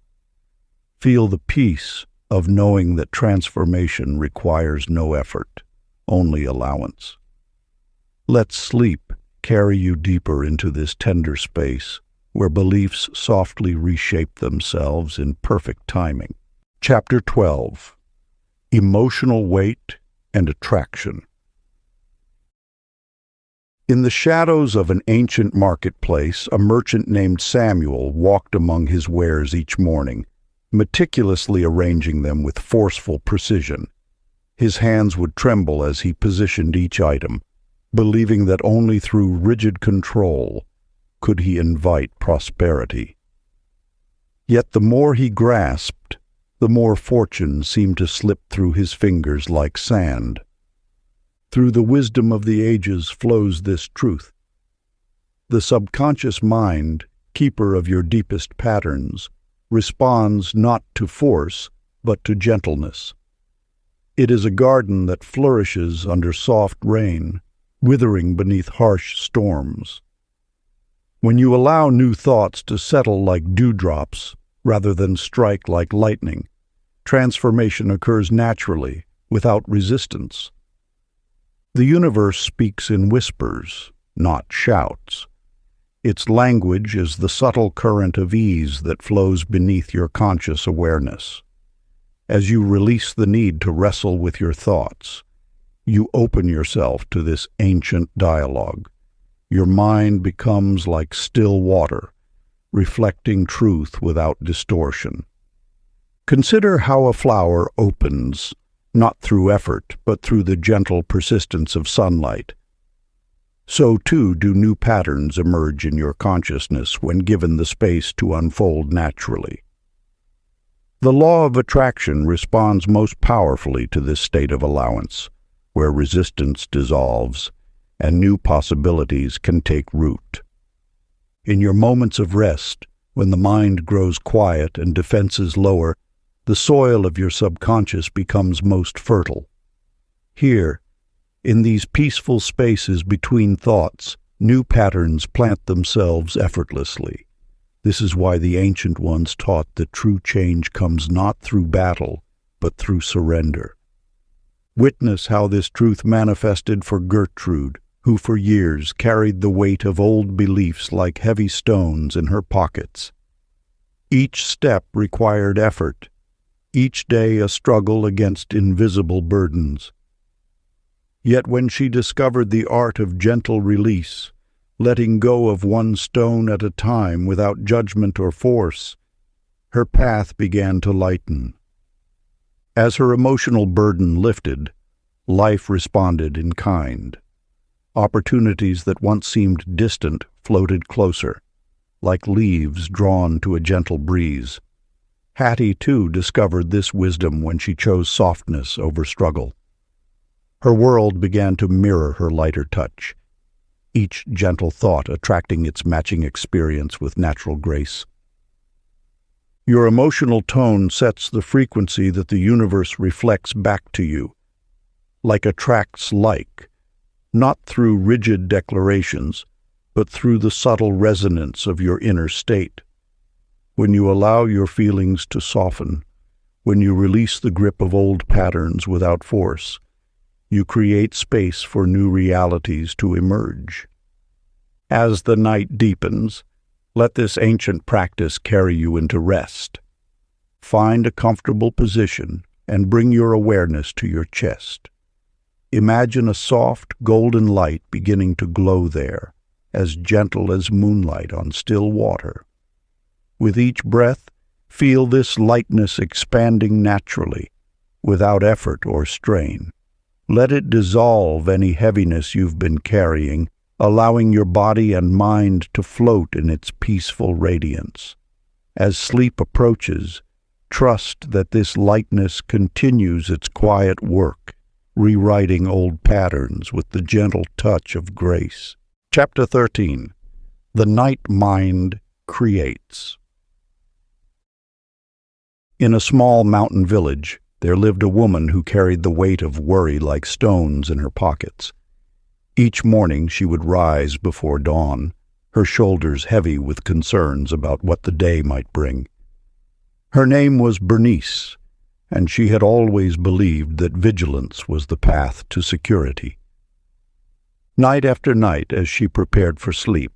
Feel the peace of knowing that transformation requires no effort, only allowance. Let sleep carry you deeper into this tender space where beliefs softly reshape themselves in perfect timing. Chapter 12. Emotional Weight and Attraction. In the shadows of an ancient marketplace, a merchant named Samuel walked among his wares each morning, meticulously arranging them with forceful precision. His hands would tremble as he positioned each item, believing that only through rigid control could he invite prosperity. Yet the more he grasped, the more fortune seemed to slip through his fingers like sand. Through the wisdom of the ages flows this truth. The subconscious mind, keeper of your deepest patterns, responds not to force, but to gentleness. It is a garden that flourishes under soft rain, withering beneath harsh storms. When you allow new thoughts to settle like dewdrops rather than strike like lightning, transformation occurs naturally, without resistance. The universe speaks in whispers, not shouts. Its language is the subtle current of ease that flows beneath your conscious awareness. As you release the need to wrestle with your thoughts, you open yourself to this ancient dialogue. Your mind becomes like still water, reflecting truth without distortion. Consider how a flower opens, not through effort, but through the gentle persistence of sunlight. So too do new patterns emerge in your consciousness when given the space to unfold naturally. The law of attraction responds most powerfully to this state of allowance, where resistance dissolves and new possibilities can take root. In your moments of rest, when the mind grows quiet and defenses lower, the soil of your subconscious becomes most fertile. Here, in these peaceful spaces between thoughts, new patterns plant themselves effortlessly. This is why the ancient ones taught that true change comes not through battle, but through surrender. Witness how this truth manifested for Gertrude, who for years carried the weight of old beliefs like heavy stones in her pockets. Each step required effort, each day a struggle against invisible burdens. Yet when she discovered the art of gentle release, letting go of one stone at a time without judgment or force, her path began to lighten. As her emotional burden lifted, life responded in kind. Opportunities that once seemed distant floated closer, like leaves drawn to a gentle breeze. Hattie, too, discovered this wisdom when she chose softness over struggle. Her world began to mirror her lighter touch, each gentle thought attracting its matching experience with natural grace. Your emotional tone sets the frequency that the universe reflects back to you. Like attracts like, not through rigid declarations, but through the subtle resonance of your inner state. When you allow your feelings to soften, when you release the grip of old patterns without force, you create space for new realities to emerge. As the night deepens, let this ancient practice carry you into rest. Find a comfortable position and bring your awareness to your chest. Imagine a soft, golden light beginning to glow there, as gentle as moonlight on still water. With each breath, feel this lightness expanding naturally, without effort or strain. Let it dissolve any heaviness you've been carrying, allowing your body and mind to float in its peaceful radiance. As sleep approaches, trust that this lightness continues its quiet work, rewriting old patterns with the gentle touch of grace. Chapter 13. The Night Mind Creates. In a small mountain village, there lived a woman who carried the weight of worry like stones in her pockets. Each morning she would rise before dawn, her shoulders heavy with concerns about what the day might bring. Her name was Bernice, and she had always believed that vigilance was the path to security. Night after night, as she prepared for sleep,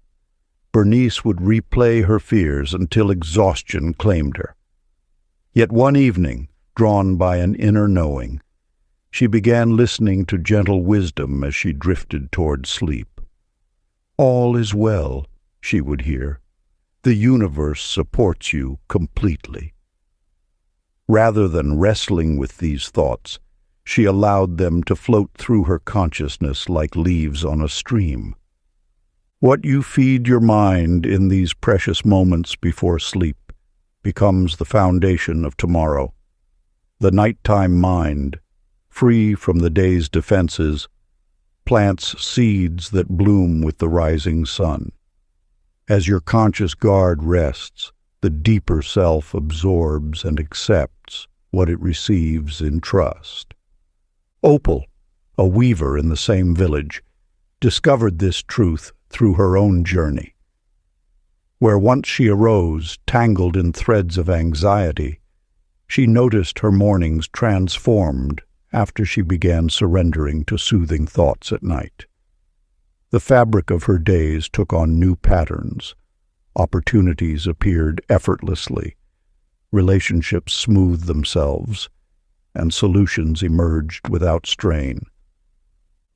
Bernice would replay her fears until exhaustion claimed her. Yet one evening, drawn by an inner knowing, she began listening to gentle wisdom as she drifted toward sleep. "All is well," she would hear. "The universe supports you completely." Rather than wrestling with these thoughts, she allowed them to float through her consciousness like leaves on a stream. What you feed your mind in these precious moments before sleep becomes the foundation of tomorrow. The nighttime mind, free from the day's defenses, plants seeds that bloom with the rising sun. As your conscious guard rests, the deeper self absorbs and accepts what it receives in trust. Opal, a weaver in the same village, discovered this truth through her own journey. Where once she arose, tangled in threads of anxiety, she noticed her mornings transformed after she began surrendering to soothing thoughts at night. The fabric of her days took on new patterns. Opportunities appeared effortlessly, relationships smoothed themselves, and solutions emerged without strain.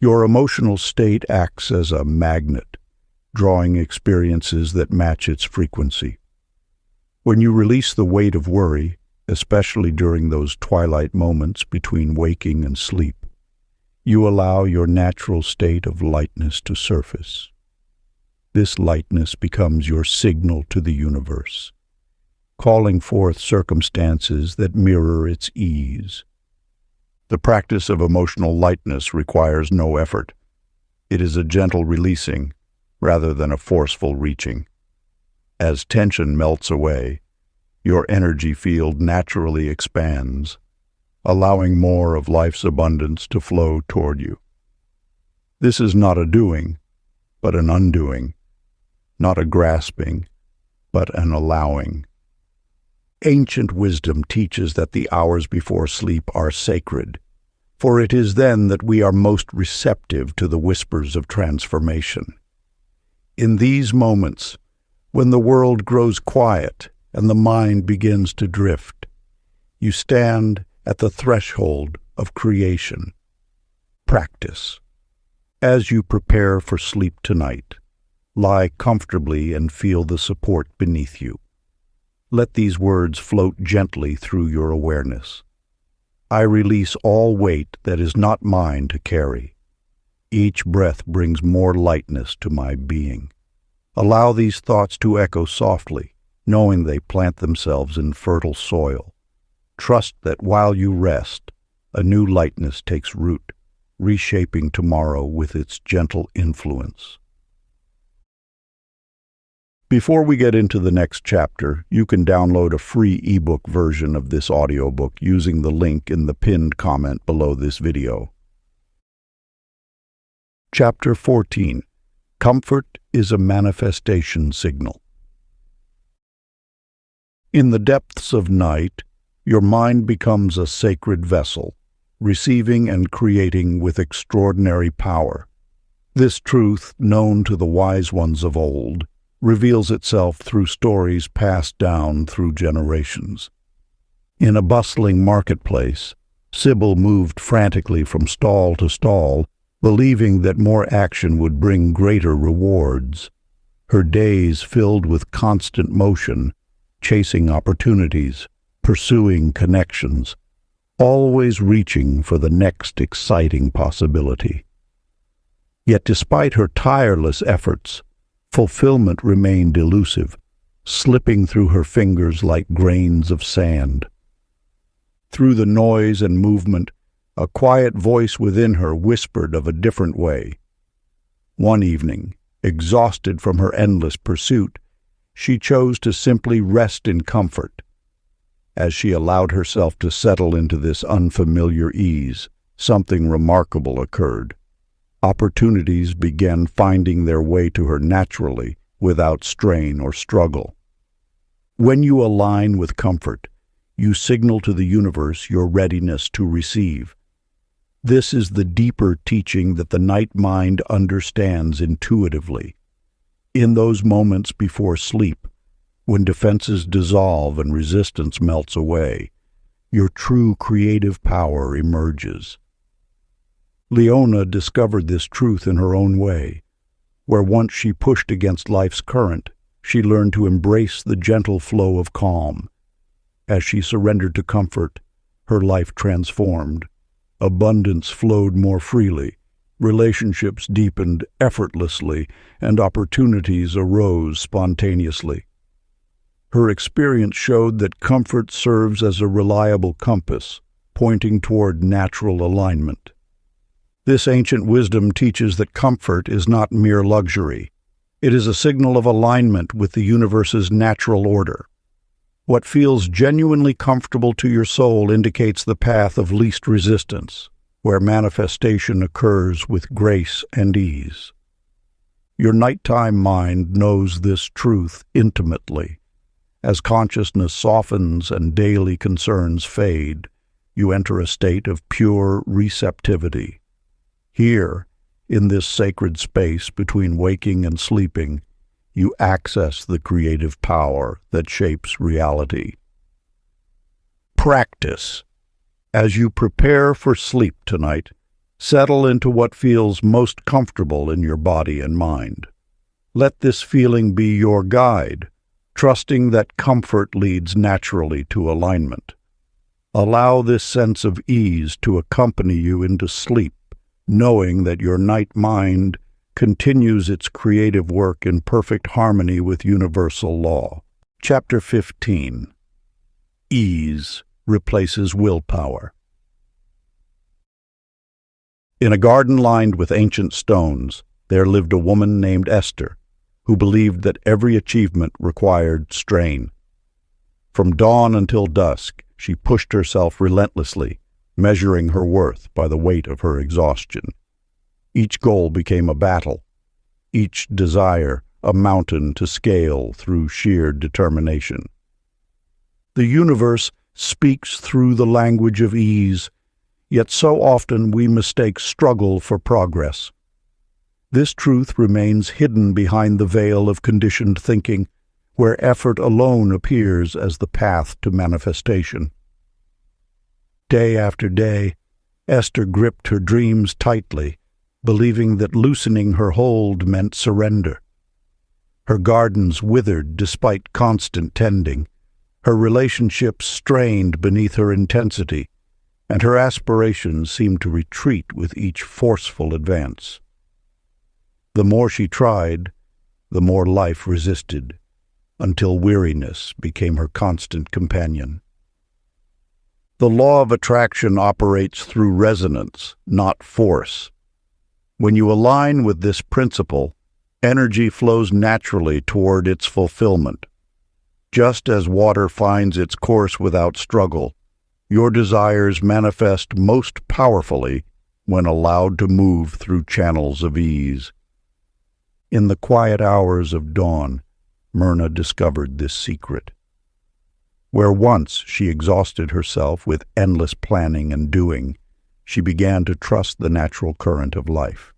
Your emotional state acts as a magnet, drawing experiences that match its frequency. When you release the weight of worry, especially during those twilight moments between waking and sleep, you allow your natural state of lightness to surface. This lightness becomes your signal to the universe, calling forth circumstances that mirror its ease. The practice of emotional lightness requires no effort. It is a gentle releasing rather than a forceful reaching. As tension melts away, your energy field naturally expands, allowing more of life's abundance to flow toward you. This is not a doing, but an undoing, not a grasping, but an allowing. Ancient wisdom teaches that the hours before sleep are sacred, for it is then that we are most receptive to the whispers of transformation. In these moments, when the world grows quiet and the mind begins to drift, you stand at the threshold of creation. Practice. As you prepare for sleep tonight, lie comfortably and feel the support beneath you. Let these words float gently through your awareness. I release all weight that is not mine to carry. Each breath brings more lightness to my being. Allow these thoughts to echo softly, knowing they plant themselves in fertile soil. Trust that while you rest, a new lightness takes root, reshaping tomorrow with its gentle influence. Before we get into the next chapter, you can download a free ebook version of this audiobook using the link in the pinned comment below this video. Chapter 14. Comfort is a manifestation signal. In the depths of night, your mind becomes a sacred vessel, receiving and creating with extraordinary power. This truth, known to the wise ones of old, reveals itself through stories passed down through generations. In a bustling marketplace, Sybil moved frantically from stall to stall, believing that more action would bring greater rewards. Her days filled with constant motion, chasing opportunities, pursuing connections, always reaching for the next exciting possibility. Yet despite her tireless efforts, fulfillment remained elusive, slipping through her fingers like grains of sand. Through the noise and movement, a quiet voice within her whispered of a different way. One evening, exhausted from her endless pursuit, she chose to simply rest in comfort. As she allowed herself to settle into this unfamiliar ease, something remarkable occurred. Opportunities began finding their way to her naturally, without strain or struggle. When you align with comfort, you signal to the universe your readiness to receive. This is the deeper teaching that the night mind understands intuitively. In those moments before sleep, when defenses dissolve and resistance melts away, your true creative power emerges. Leona discovered this truth in her own way. Where once she pushed against life's current, she learned to embrace the gentle flow of calm. As she surrendered to comfort, her life transformed. Abundance flowed more freely, relationships deepened effortlessly, and opportunities arose spontaneously. Her experience showed that comfort serves as a reliable compass, pointing toward natural alignment. This ancient wisdom teaches that comfort is not mere luxury. It is a signal of alignment with the universe's natural order. What feels genuinely comfortable to your soul indicates the path of least resistance, where manifestation occurs with grace and ease. Your nighttime mind knows this truth intimately. As consciousness softens and daily concerns fade, you enter a state of pure receptivity. Here, in this sacred space between waking and sleeping, you access the creative power that shapes reality. Practice. As you prepare for sleep tonight, settle into what feels most comfortable in your body and mind. Let this feeling be your guide, trusting that comfort leads naturally to alignment. Allow this sense of ease to accompany you into sleep, knowing that your night mind continues its creative work in perfect harmony with universal law. Chapter 15. Ease replaces willpower. In a garden lined with ancient stones, there lived a woman named Esther, who believed that every achievement required strain. From dawn until dusk, she pushed herself relentlessly, measuring her worth by the weight of her exhaustion. Each goal became a battle, each desire a mountain to scale through sheer determination. The universe speaks through the language of ease, yet so often we mistake struggle for progress. This truth remains hidden behind the veil of conditioned thinking, where effort alone appears as the path to manifestation. Day after day, Esther gripped her dreams tightly, believing that loosening her hold meant surrender. Her gardens withered despite constant tending, her relationships strained beneath her intensity, and her aspirations seemed to retreat with each forceful advance. The more she tried, the more life resisted, until weariness became her constant companion. The law of attraction operates through resonance, not force. When you align with this principle, energy flows naturally toward its fulfillment. Just as water finds its course without struggle, your desires manifest most powerfully when allowed to move through channels of ease. In the quiet hours of dawn, Myrna discovered this secret. Where once she exhausted herself with endless planning and doing, she began to trust the natural current of life.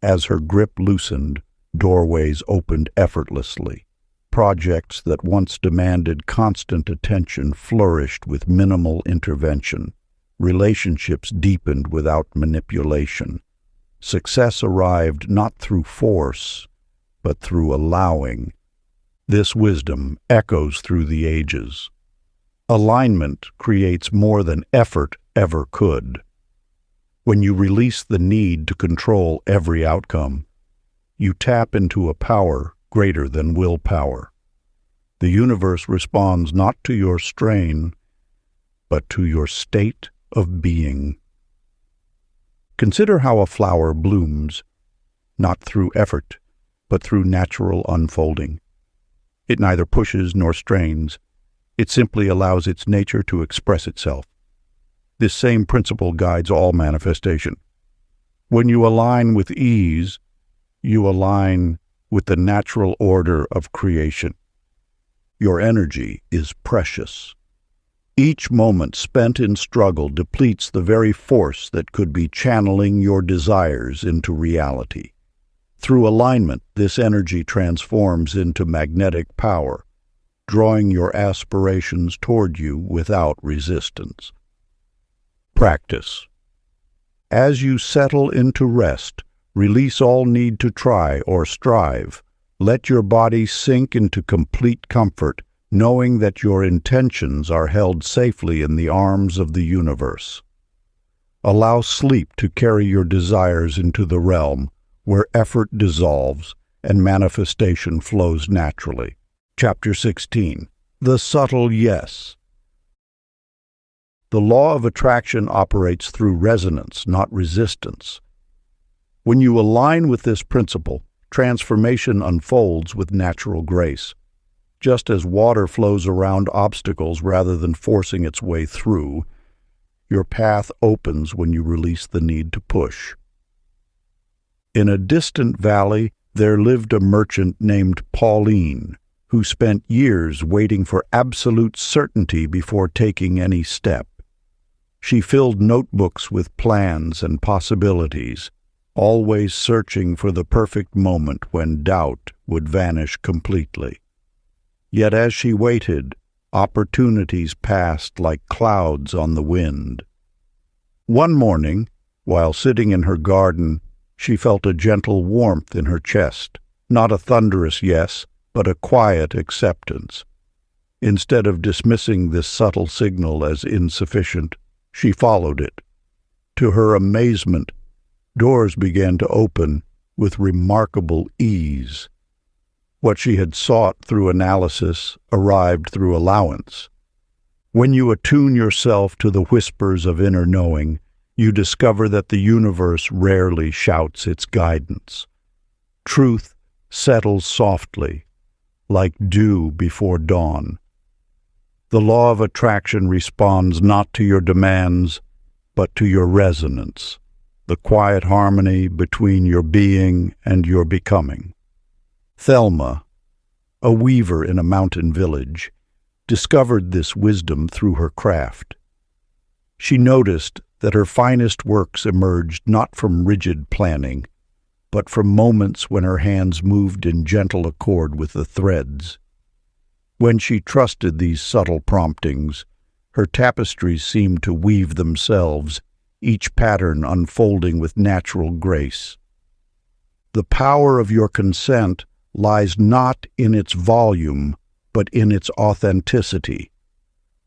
As her grip loosened, doorways opened effortlessly. Projects that once demanded constant attention flourished with minimal intervention. Relationships deepened without manipulation. Success arrived not through force, but through allowing. This wisdom echoes through the ages. Alignment creates more than effort ever could. When you release the need to control every outcome, you tap into a power greater than willpower. The universe responds not to your strain, but to your state of being. Consider how a flower blooms, not through effort, but through natural unfolding. It neither pushes nor strains. It simply allows its nature to express itself. This same principle guides all manifestation. When you align with ease, you align with the natural order of creation. Your energy is precious. Each moment spent in struggle depletes the very force that could be channeling your desires into reality. Through alignment, this energy transforms into magnetic power, drawing your aspirations toward you without resistance. Practice. As you settle into rest, release all need to try or strive. Let your body sink into complete comfort, knowing that your intentions are held safely in the arms of the universe. Allow sleep to carry your desires into the realm where effort dissolves and manifestation flows naturally. Chapter 16. The Subtle Yes. The law of attraction operates through resonance, not resistance. When you align with this principle, transformation unfolds with natural grace. Just as water flows around obstacles rather than forcing its way through, your path opens when you release the need to push. In a distant valley, there lived a merchant named Pauline, who spent years waiting for absolute certainty before taking any step. She filled notebooks with plans and possibilities, always searching for the perfect moment when doubt would vanish completely. Yet as she waited, opportunities passed like clouds on the wind. One morning, while sitting in her garden, she felt a gentle warmth in her chest, not a thunderous yes, but a quiet acceptance. Instead of dismissing this subtle signal as insufficient, she followed it. To her amazement, doors began to open with remarkable ease. What she had sought through analysis arrived through allowance. When you attune yourself to the whispers of inner knowing, you discover that the universe rarely shouts its guidance. Truth settles softly, like dew before dawn. The law of attraction responds not to your demands, but to your resonance, the quiet harmony between your being and your becoming. Thelma, a weaver in a mountain village, discovered this wisdom through her craft. She noticed that her finest works emerged not from rigid planning, but from moments when her hands moved in gentle accord with the threads. When she trusted these subtle promptings, her tapestries seemed to weave themselves, each pattern unfolding with natural grace. The power of your consent lies not in its volume, but in its authenticity.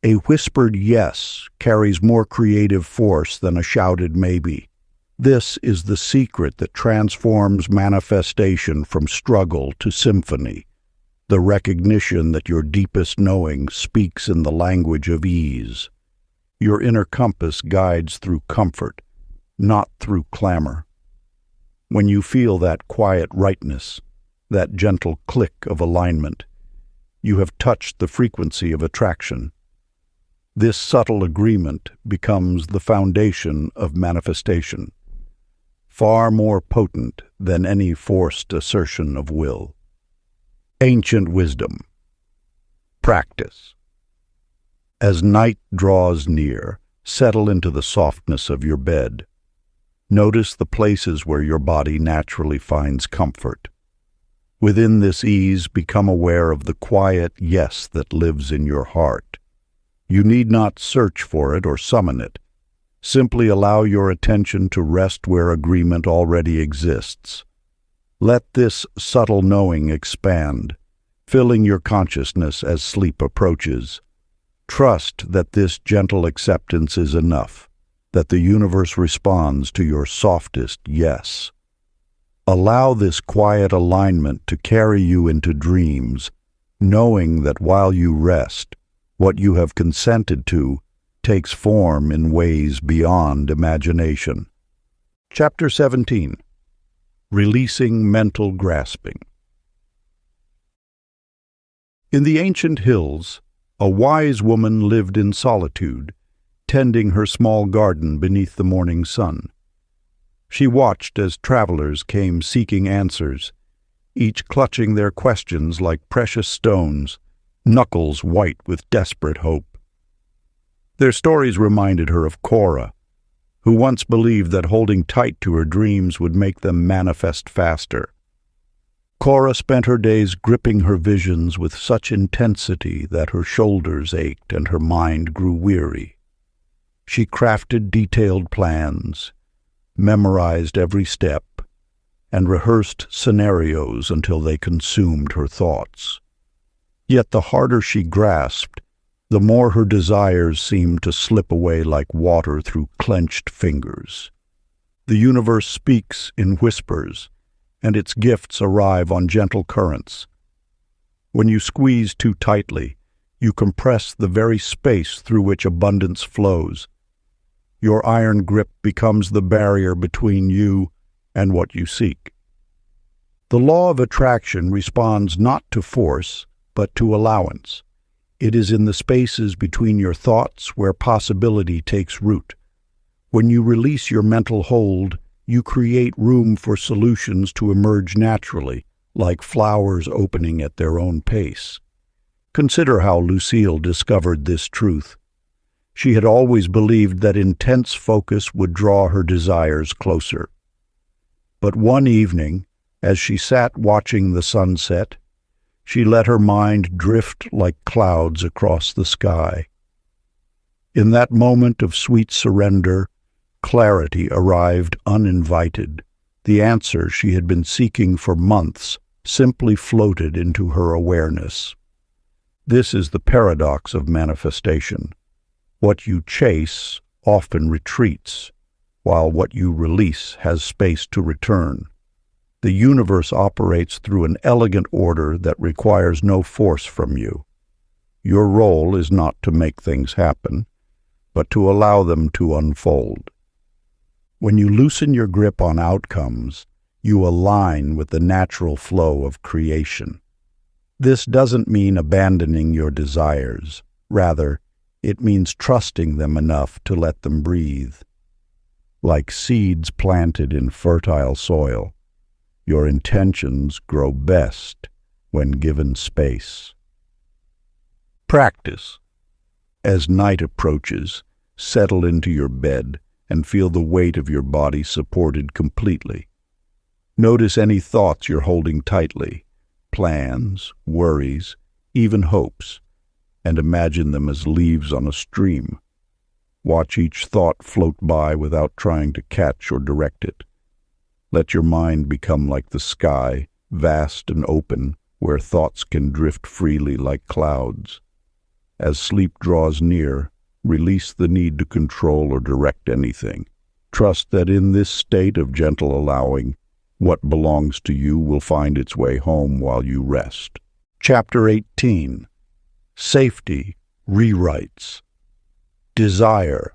A whispered yes carries more creative force than a shouted maybe. This is the secret that transforms manifestation from struggle to symphony, the recognition that your deepest knowing speaks in the language of ease. Your inner compass guides through comfort, not through clamor. When you feel that quiet rightness, that gentle click of alignment, you have touched the frequency of attraction. This subtle agreement becomes the foundation of manifestation, far more potent than any forced assertion of will. Ancient wisdom. Practice. As night draws near, settle into the softness of your bed. Notice the places where your body naturally finds comfort. Within this ease, become aware of the quiet yes that lives in your heart. You need not search for it or summon it. Simply allow your attention to rest where agreement already exists. Let this subtle knowing expand, filling your consciousness as sleep approaches. Trust that this gentle acceptance is enough, that the universe responds to your softest yes. Allow this quiet alignment to carry you into dreams, knowing that while you rest, what you have consented to takes form in ways beyond imagination. Chapter 17. Releasing Mental Grasping. In the ancient hills, a wise woman lived in solitude, tending her small garden beneath the morning sun. She watched as travelers came seeking answers, each clutching their questions like precious stones, knuckles white with desperate hope. Their stories reminded her of Cora, who once believed that holding tight to her dreams would make them manifest faster. Cora spent her days gripping her visions with such intensity that her shoulders ached and her mind grew weary. She crafted detailed plans, memorized every step, and rehearsed scenarios until they consumed her thoughts. Yet the harder she grasped, the more her desires seemed to slip away like water through clenched fingers. The universe speaks in whispers, and its gifts arrive on gentle currents. When you squeeze too tightly, you compress the very space through which abundance flows. Your iron grip becomes the barrier between you and what you seek. The law of attraction responds not to force, but to allowance. It is in the spaces between your thoughts where possibility takes root. When you release your mental hold, you create room for solutions to emerge naturally, like flowers opening at their own pace. Consider how Lucille discovered this truth. She had always believed that intense focus would draw her desires closer. But one evening, as she sat watching the sunset, she let her mind drift like clouds across the sky. In that moment of sweet surrender, clarity arrived uninvited. The answer she had been seeking for months simply floated into her awareness. This is the paradox of manifestation. What you chase often retreats, while what you release has space to return. The universe operates through an elegant order that requires no force from you. Your role is not to make things happen, but to allow them to unfold. When you loosen your grip on outcomes, you align with the natural flow of creation. This doesn't mean abandoning your desires. Rather, it means trusting them enough to let them breathe. Like seeds planted in fertile soil, your intentions grow best when given space. Practice. As night approaches, settle into your bed and feel the weight of your body supported completely. Notice any thoughts you're holding tightly, plans, worries, even hopes, and imagine them as leaves on a stream. Watch each thought float by without trying to catch or direct it. Let your mind become like the sky, vast and open, where thoughts can drift freely like clouds. As sleep draws near, release the need to control or direct anything. Trust that in this state of gentle allowing, what belongs to you will find its way home while you rest. Chapter 18. Safety Rewrites. Desire.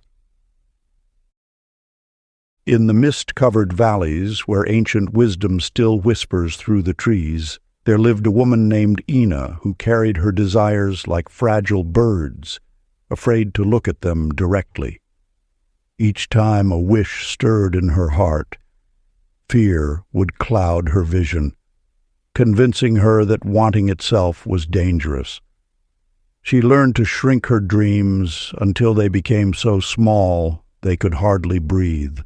In the mist-covered valleys where ancient wisdom still whispers through the trees, there lived a woman named Ina who carried her desires like fragile birds, afraid to look at them directly. Each time a wish stirred in her heart, fear would cloud her vision, convincing her that wanting itself was dangerous. She learned to shrink her dreams until they became so small they could hardly breathe.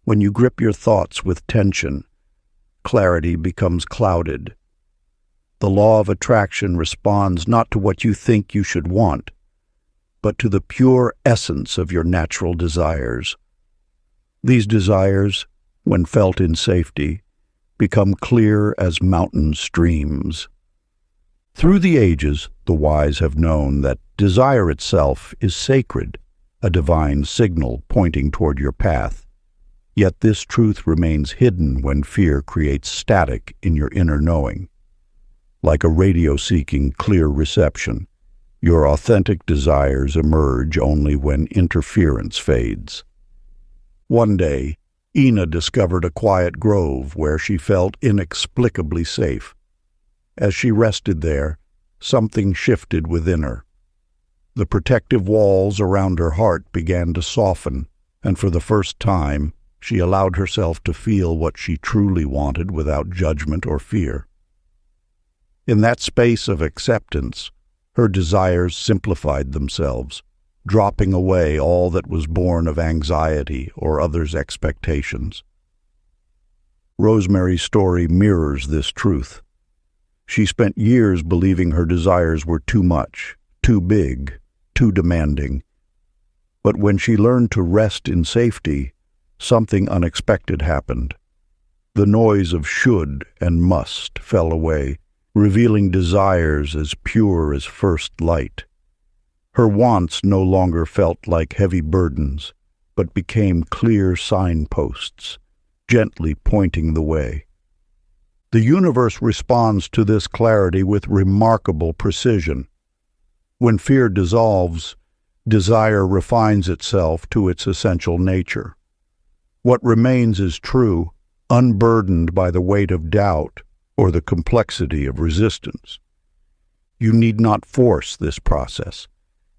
When you grip your thoughts with tension, clarity becomes clouded. The law of attraction responds not to what you think you should want, but to the pure essence of your natural desires. These desires, when felt in safety, become clear as mountain streams. Through the ages, the wise have known that desire itself is sacred, a divine signal pointing toward your path. Yet this truth remains hidden when fear creates static in your inner knowing. Like a radio seeking clear reception, your authentic desires emerge only when interference fades. One day, Ina discovered a quiet grove where she felt inexplicably safe. As she rested there, something shifted within her. The protective walls around her heart began to soften, and for the first time, she allowed herself to feel what she truly wanted without judgment or fear. In that space of acceptance, her desires simplified themselves, dropping away all that was born of anxiety or others' expectations. Rosemary's story mirrors this truth. She spent years believing her desires were too much, too big, too demanding. But when she learned to rest in safety, something unexpected happened. The noise of should and must fell away, revealing desires as pure as first light. Her wants no longer felt like heavy burdens, but became clear signposts, gently pointing the way. The universe responds to this clarity with remarkable precision. When fear dissolves, desire refines itself to its essential nature. What remains is true, unburdened by the weight of doubt or the complexity of resistance. You need not force this process.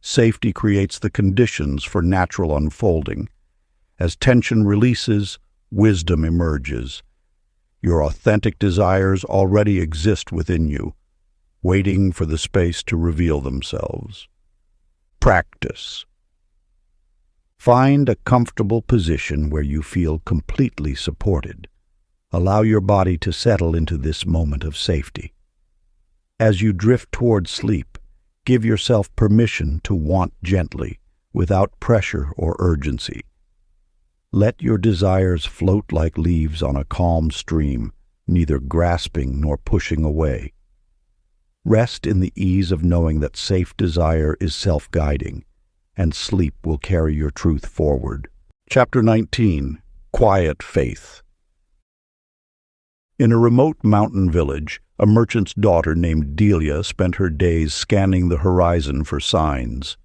Safety creates the conditions for natural unfolding. As tension releases, wisdom emerges. Your authentic desires already exist within you, waiting for the space to reveal themselves. Practice. Find a comfortable position where you feel completely supported. Allow your body to settle into this moment of safety. As you drift toward sleep, give yourself permission to want gently, without pressure or urgency. Let your desires float like leaves on a calm stream, neither grasping nor pushing away. Rest in the ease of knowing that safe desire is self-guiding, and sleep will carry your truth forward. Chapter 19. Quiet Faith. In a remote mountain village, a merchant's daughter named Delia spent her days scanning the horizon for signs.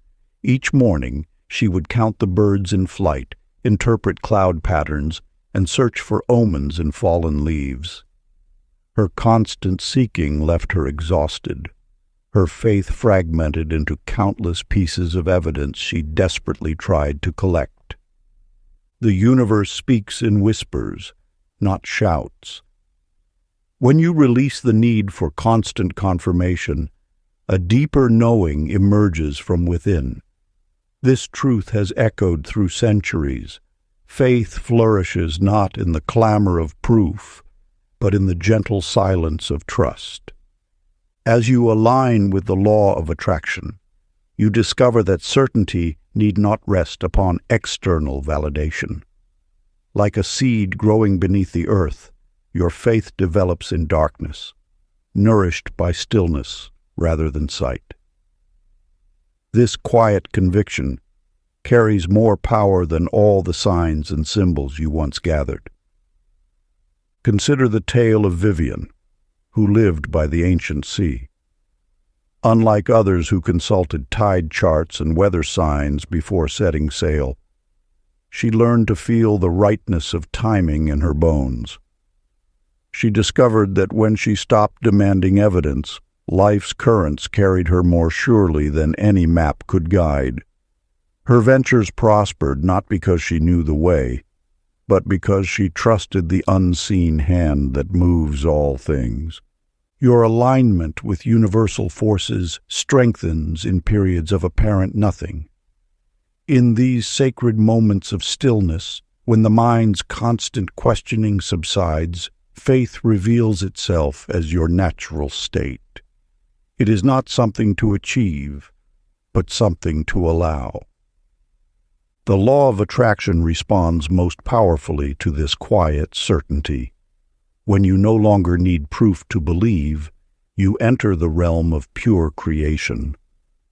Each morning, she would count the birds in flight, interpret cloud patterns, and search for omens in fallen leaves. Her constant seeking left her exhausted, her faith fragmented into countless pieces of evidence she desperately tried to collect. The universe speaks in whispers, not shouts. When you release the need for constant confirmation, a deeper knowing emerges from within. This truth has echoed through centuries. Faith flourishes not in the clamor of proof, but in the gentle silence of trust. As you align with the law of attraction, you discover that certainty need not rest upon external validation. Like a seed growing beneath the earth, your faith develops in darkness, nourished by stillness rather than sight. This quiet conviction carries more power than all the signs and symbols you once gathered. Consider the tale of Vivian, who lived by the ancient sea. Unlike others who consulted tide charts and weather signs before setting sail, she learned to feel the rightness of timing in her bones. She discovered that when she stopped demanding evidence, Life's currents carried her more surely than any map could guide. Her ventures prospered not because she knew the way, but because she trusted the unseen hand that moves all things. Your alignment with universal forces strengthens in periods of apparent nothing. In these sacred moments of stillness, when the mind's constant questioning subsides, faith reveals itself as your natural state. It is not something to achieve, but something to allow. The law of attraction responds most powerfully to this quiet certainty. When you no longer need proof to believe, you enter the realm of pure creation.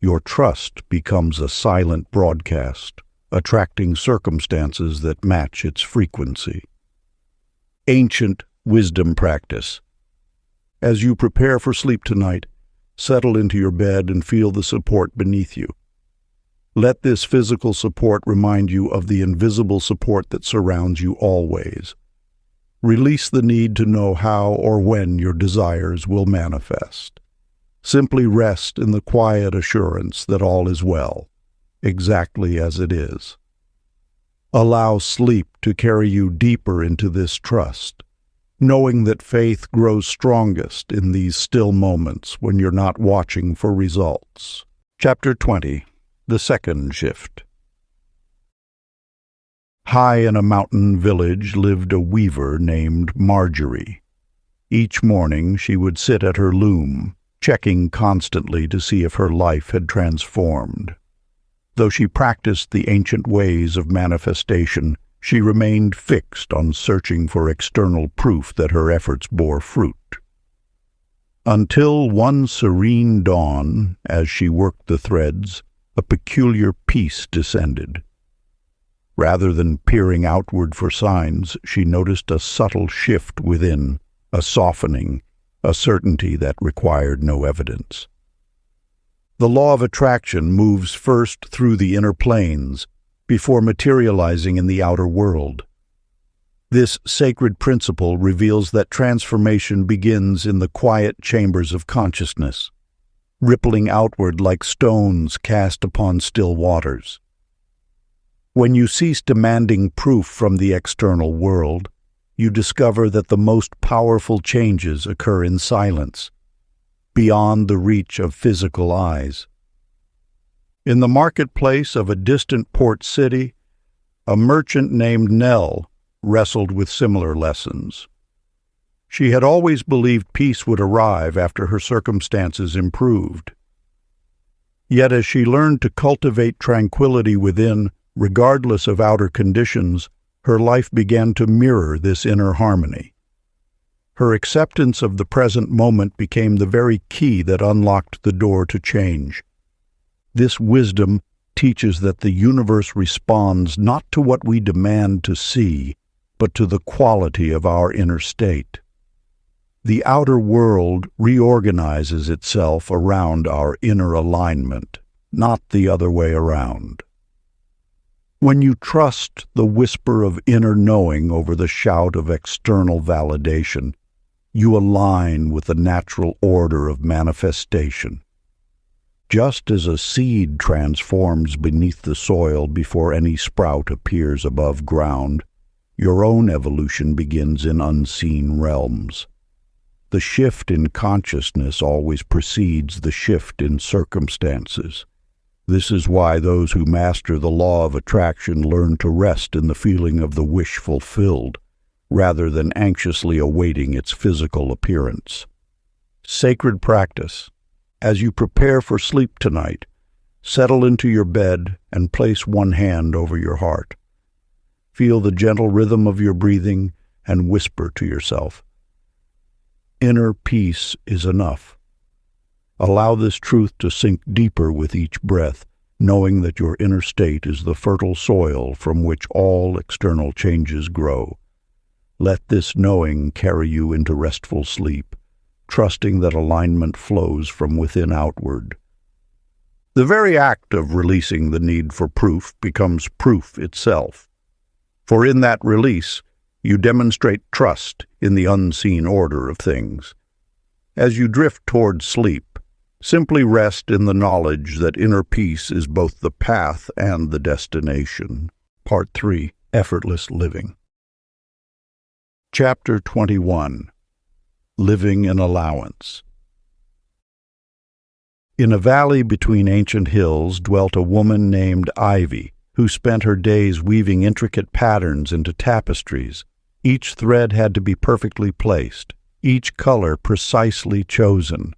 Your trust becomes a silent broadcast, attracting circumstances that match its frequency. Ancient wisdom practice. As you prepare for sleep tonight, settle into your bed and feel the support beneath you. Let this physical support remind you of the invisible support that surrounds you always. Release the need to know how or when your desires will manifest. Simply rest in the quiet assurance that all is well, exactly as it is. Allow sleep to carry you deeper into this trust, knowing that faith grows strongest in these still moments when you're not watching for results. Chapter 20. The Second Shift. High in a mountain village lived a weaver named Marjorie. Each morning she would sit at her loom, checking constantly to see if her life had transformed. Though she practiced the ancient ways of manifestation, she remained fixed on searching for external proof that her efforts bore fruit. Until one serene dawn, as she worked the threads, a peculiar peace descended. Rather than peering outward for signs, she noticed a subtle shift within, a softening, a certainty that required no evidence. The law of attraction moves first through the inner planes, before materializing in the outer world. This sacred principle reveals that transformation begins in the quiet chambers of consciousness, rippling outward like stones cast upon still waters. When you cease demanding proof from the external world, you discover that the most powerful changes occur in silence, beyond the reach of physical eyes. In the marketplace of a distant port city, a merchant named Nell wrestled with similar lessons. She had always believed peace would arrive after her circumstances improved. Yet as she learned to cultivate tranquility within, regardless of outer conditions, her life began to mirror this inner harmony. Her acceptance of the present moment became the very key that unlocked the door to change. This wisdom teaches that the universe responds not to what we demand to see, but to the quality of our inner state. The outer world reorganizes itself around our inner alignment, not the other way around. When you trust the whisper of inner knowing over the shout of external validation, you align with the natural order of manifestation. Just as a seed transforms beneath the soil before any sprout appears above ground, your own evolution begins in unseen realms. The shift in consciousness always precedes the shift in circumstances. This is why those who master the law of attraction learn to rest in the feeling of the wish fulfilled, rather than anxiously awaiting its physical appearance. Sacred practice. As you prepare for sleep tonight, settle into your bed and place one hand over your heart. Feel the gentle rhythm of your breathing and whisper to yourself, "Inner peace is enough." Allow this truth to sink deeper with each breath, knowing that your inner state is the fertile soil from which all external changes grow. Let this knowing carry you into restful sleep, trusting that alignment flows from within outward. The very act of releasing the need for proof becomes proof itself. For in that release, you demonstrate trust in the unseen order of things. As you drift toward sleep, simply rest in the knowledge that inner peace is both the path and the destination. Part 3. Effortless Living. Chapter 21. Living in Allowance. In a valley between ancient hills dwelt a woman named Ivy, who spent her days weaving intricate patterns into tapestries. Each thread had to be perfectly placed, each color precisely chosen.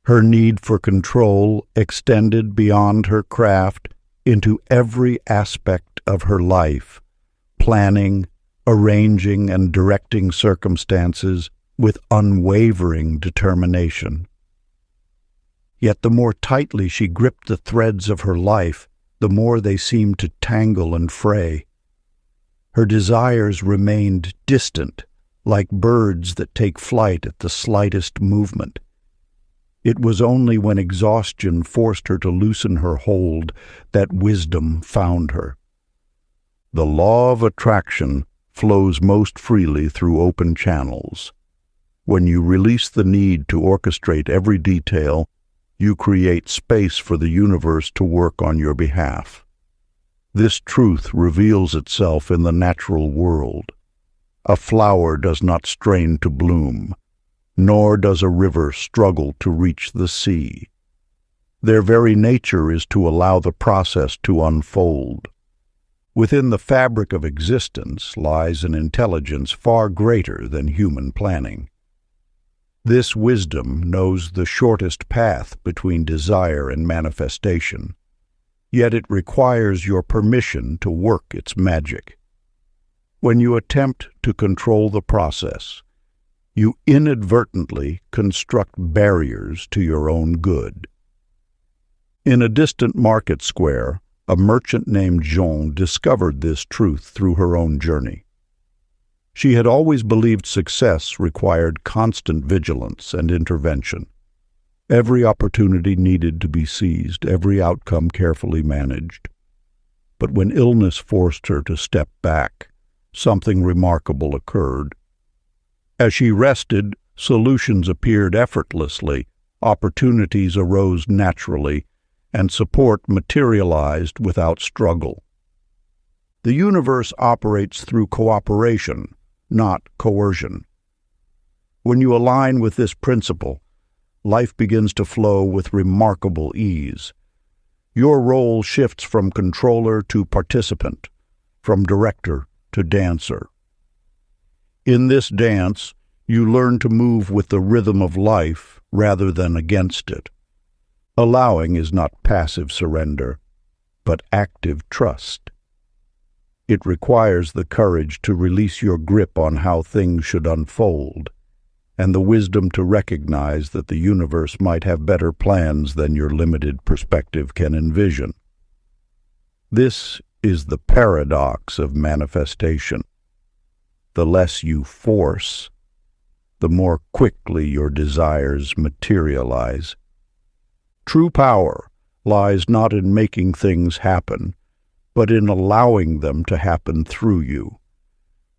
Her need for control extended beyond her craft into every aspect of her life, planning, arranging, and directing circumstances with unwavering determination. Yet the more tightly she gripped the threads of her life, the more they seemed to tangle and fray. Her desires remained distant, like birds that take flight at the slightest movement. It was only when exhaustion forced her to loosen her hold that wisdom found her. The law of attraction flows most freely through open channels. When you release the need to orchestrate every detail, you create space for the universe to work on your behalf. This truth reveals itself in the natural world. A flower does not strain to bloom, nor does a river struggle to reach the sea. Their very nature is to allow the process to unfold. Within the fabric of existence lies an intelligence far greater than human planning. This wisdom knows the shortest path between desire and manifestation, yet it requires your permission to work its magic. When you attempt to control the process, you inadvertently construct barriers to your own good. In a distant market square, a merchant named Jean discovered this truth through her own journey. She had always believed success required constant vigilance and intervention. Every opportunity needed to be seized, every outcome carefully managed. But when illness forced her to step back, something remarkable occurred. As she rested, solutions appeared effortlessly, opportunities arose naturally, and support materialized without struggle. The universe operates through cooperation, not coercion. When you align with this principle, life begins to flow with remarkable ease. Your role shifts from controller to participant, from director to dancer. In this dance, you learn to move with the rhythm of life rather than against it. Allowing is not passive surrender, but active trust. It requires the courage to release your grip on how things should unfold, and the wisdom to recognize that the universe might have better plans than your limited perspective can envision. This is the paradox of manifestation. The less you force, the more quickly your desires materialize. True power lies not in making things happen, but in allowing them to happen through you.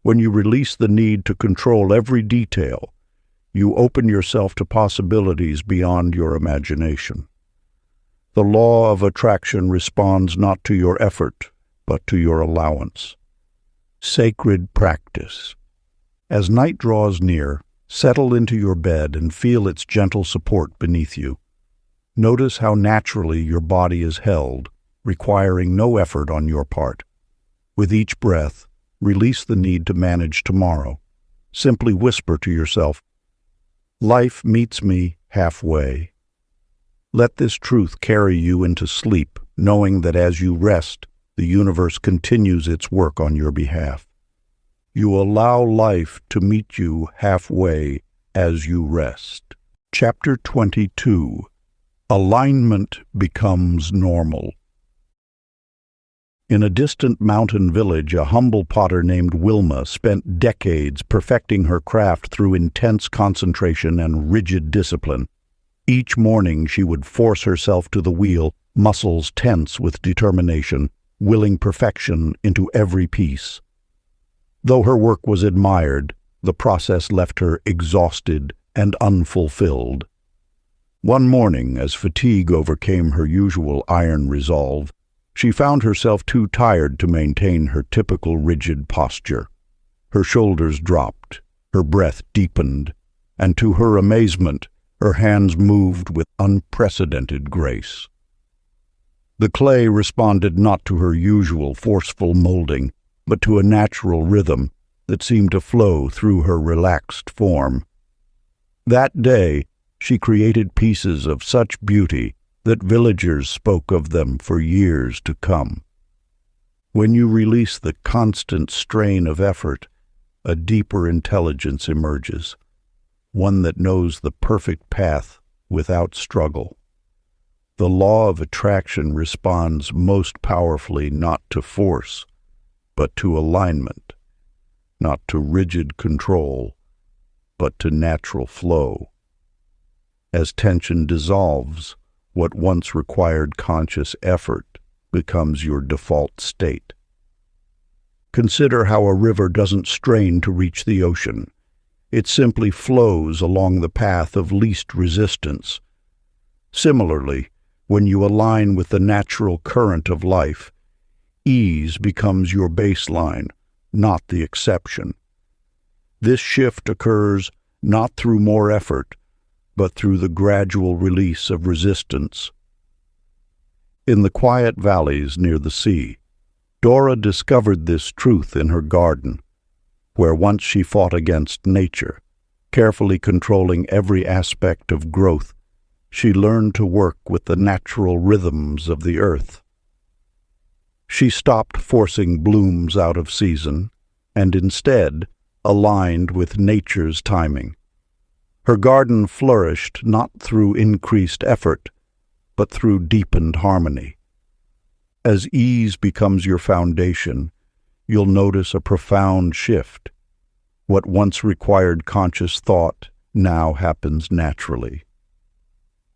When you release the need to control every detail, you open yourself to possibilities beyond your imagination. The law of attraction responds not to your effort, but to your allowance. Sacred practice. As night draws near, settle into your bed and feel its gentle support beneath you. Notice how naturally your body is held, requiring no effort on your part. With each breath, release the need to manage tomorrow. Simply whisper to yourself, "Life meets me halfway." Let this truth carry you into sleep, knowing that as you rest, the universe continues its work on your behalf. You allow life to meet you halfway as you rest. Chapter 22. Alignment becomes normal. In a distant mountain village, a humble potter named Wilma spent decades perfecting her craft through intense concentration and rigid discipline. Each morning she would force herself to the wheel, muscles tense with determination, willing perfection into every piece. Though her work was admired, the process left her exhausted and unfulfilled. One morning, as fatigue overcame her usual iron resolve, she found herself too tired to maintain her typical rigid posture. Her shoulders dropped, her breath deepened, and to her amazement, her hands moved with unprecedented grace. The clay responded not to her usual forceful molding, but to a natural rhythm that seemed to flow through her relaxed form. That day, she created pieces of such beauty that villagers spoke of them for years to come. When you release the constant strain of effort, a deeper intelligence emerges, one that knows the perfect path without struggle. The law of attraction responds most powerfully not to force, but to alignment, not to rigid control, but to natural flow. As tension dissolves, what once required conscious effort becomes your default state. Consider how a river doesn't strain to reach the ocean. It simply flows along the path of least resistance. Similarly, when you align with the natural current of life, ease becomes your baseline, not the exception. This shift occurs not through more effort, but through the gradual release of resistance. In the quiet valleys near the sea, Dora discovered this truth in her garden, where once she fought against nature, carefully controlling every aspect of growth. She learned to work with the natural rhythms of the earth. She stopped forcing blooms out of season and instead aligned with nature's timing. Her garden flourished not through increased effort, but through deepened harmony. As ease becomes your foundation, you'll notice a profound shift. What once required conscious thought now happens naturally.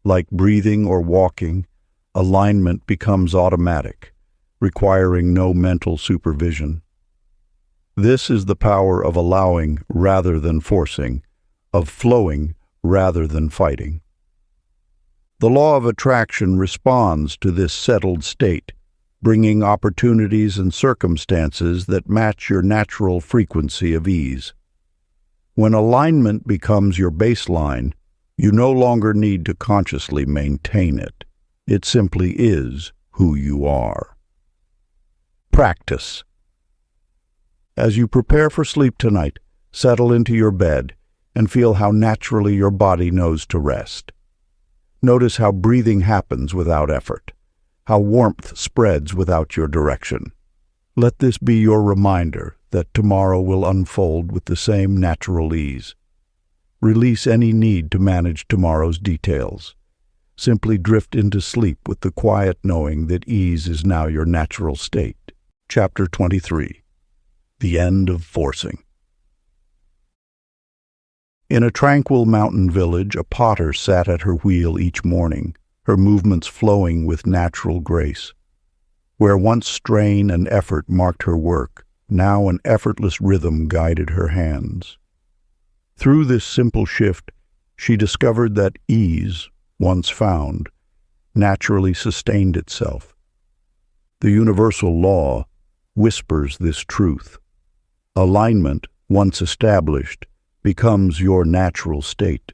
Like breathing or walking, alignment becomes automatic, requiring no mental supervision. This is the power of allowing rather than forcing, of flowing rather than fighting. The law of attraction responds to this settled state, bringing opportunities and circumstances that match your natural frequency of ease. When alignment becomes your baseline, you no longer need to consciously maintain it. It simply is who you are. Practice. As you prepare for sleep tonight, settle into your bed and feel how naturally your body knows to rest. Notice how breathing happens without effort, how warmth spreads without your direction. Let this be your reminder that tomorrow will unfold with the same natural ease. Release any need to manage tomorrow's details. Simply drift into sleep with the quiet knowing that ease is now your natural state. Chapter 23. The End of Forcing. In a tranquil mountain village, a potter sat at her wheel each morning, her movements flowing with natural grace. Where once strain and effort marked her work, now an effortless rhythm guided her hands. Through this simple shift, she discovered that ease, once found, naturally sustained itself. The universal law whispers this truth. Alignment, once established, becomes your natural state.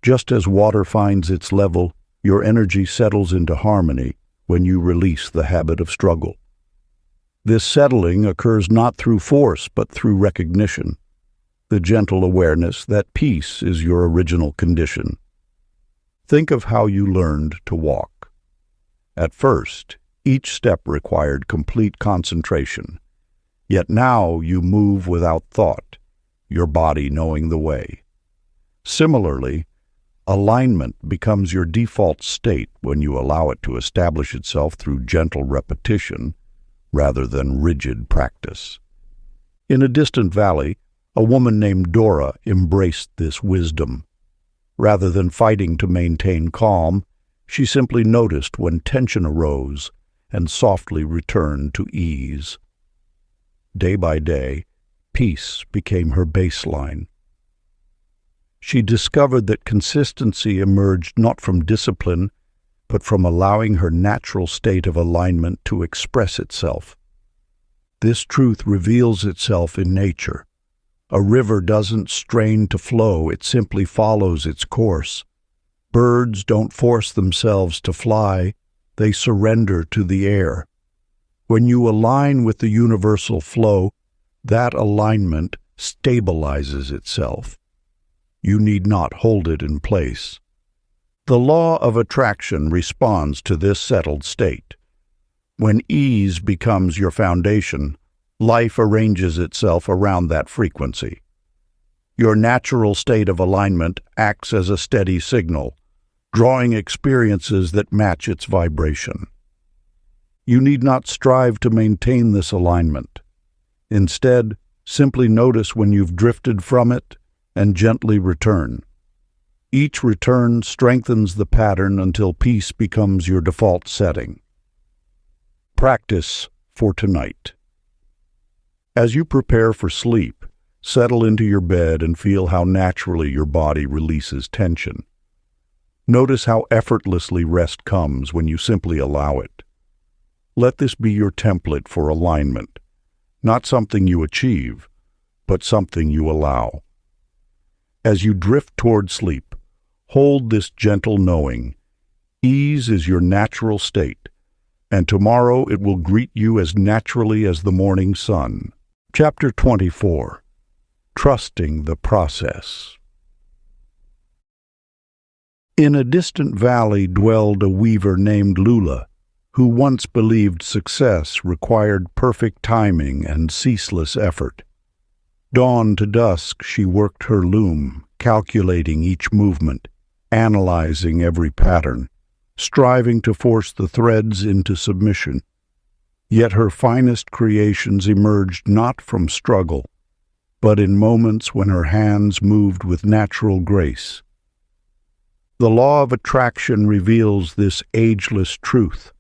Just as water finds its level, your energy settles into harmony when you release the habit of struggle. This settling occurs not through force but through recognition, the gentle awareness that peace is your original condition. Think of how you learned to walk. At first, each step required complete concentration, yet now you move without thought, your body knowing the way. Similarly, alignment becomes your default state when you allow it to establish itself through gentle repetition rather than rigid practice. In a distant valley, a woman named Dora embraced this wisdom. Rather than fighting to maintain calm, she simply noticed when tension arose and softly returned to ease. Day by day, peace became her baseline. she discovered that consistency emerged not from discipline, but from allowing her natural state of alignment to express itself. This truth reveals itself in nature. A river doesn't strain to flow, it simply follows its course. Birds don't force themselves to fly, they surrender to the air. When you align with the universal flow, that alignment stabilizes itself. You need not hold it in place. The law of attraction responds to this settled state. When ease becomes your foundation, life arranges itself around that frequency. Your natural state of alignment acts as a steady signal, drawing experiences that match its vibration. You need not strive to maintain this alignment. Instead, simply notice when you've drifted from it and gently return. Each return strengthens the pattern until peace becomes your default setting. Practice for tonight. As you prepare for sleep, settle into your bed and feel how naturally your body releases tension. Notice how effortlessly rest comes when you simply allow it. Let this be your template for alignment, not something you achieve, but something you allow. As you drift toward sleep, hold this gentle knowing. Ease is your natural state, and tomorrow it will greet you as naturally as the morning sun. Chapter 24. Trusting the Process. In a distant valley dwelled a weaver named Lula, who once believed success required perfect timing and ceaseless effort. Dawn to dusk she worked her loom, calculating each movement, analyzing every pattern, striving to force the threads into submission. Yet her finest creations emerged not from struggle, but in moments when her hands moved with natural grace. The law of attraction reveals this ageless truth.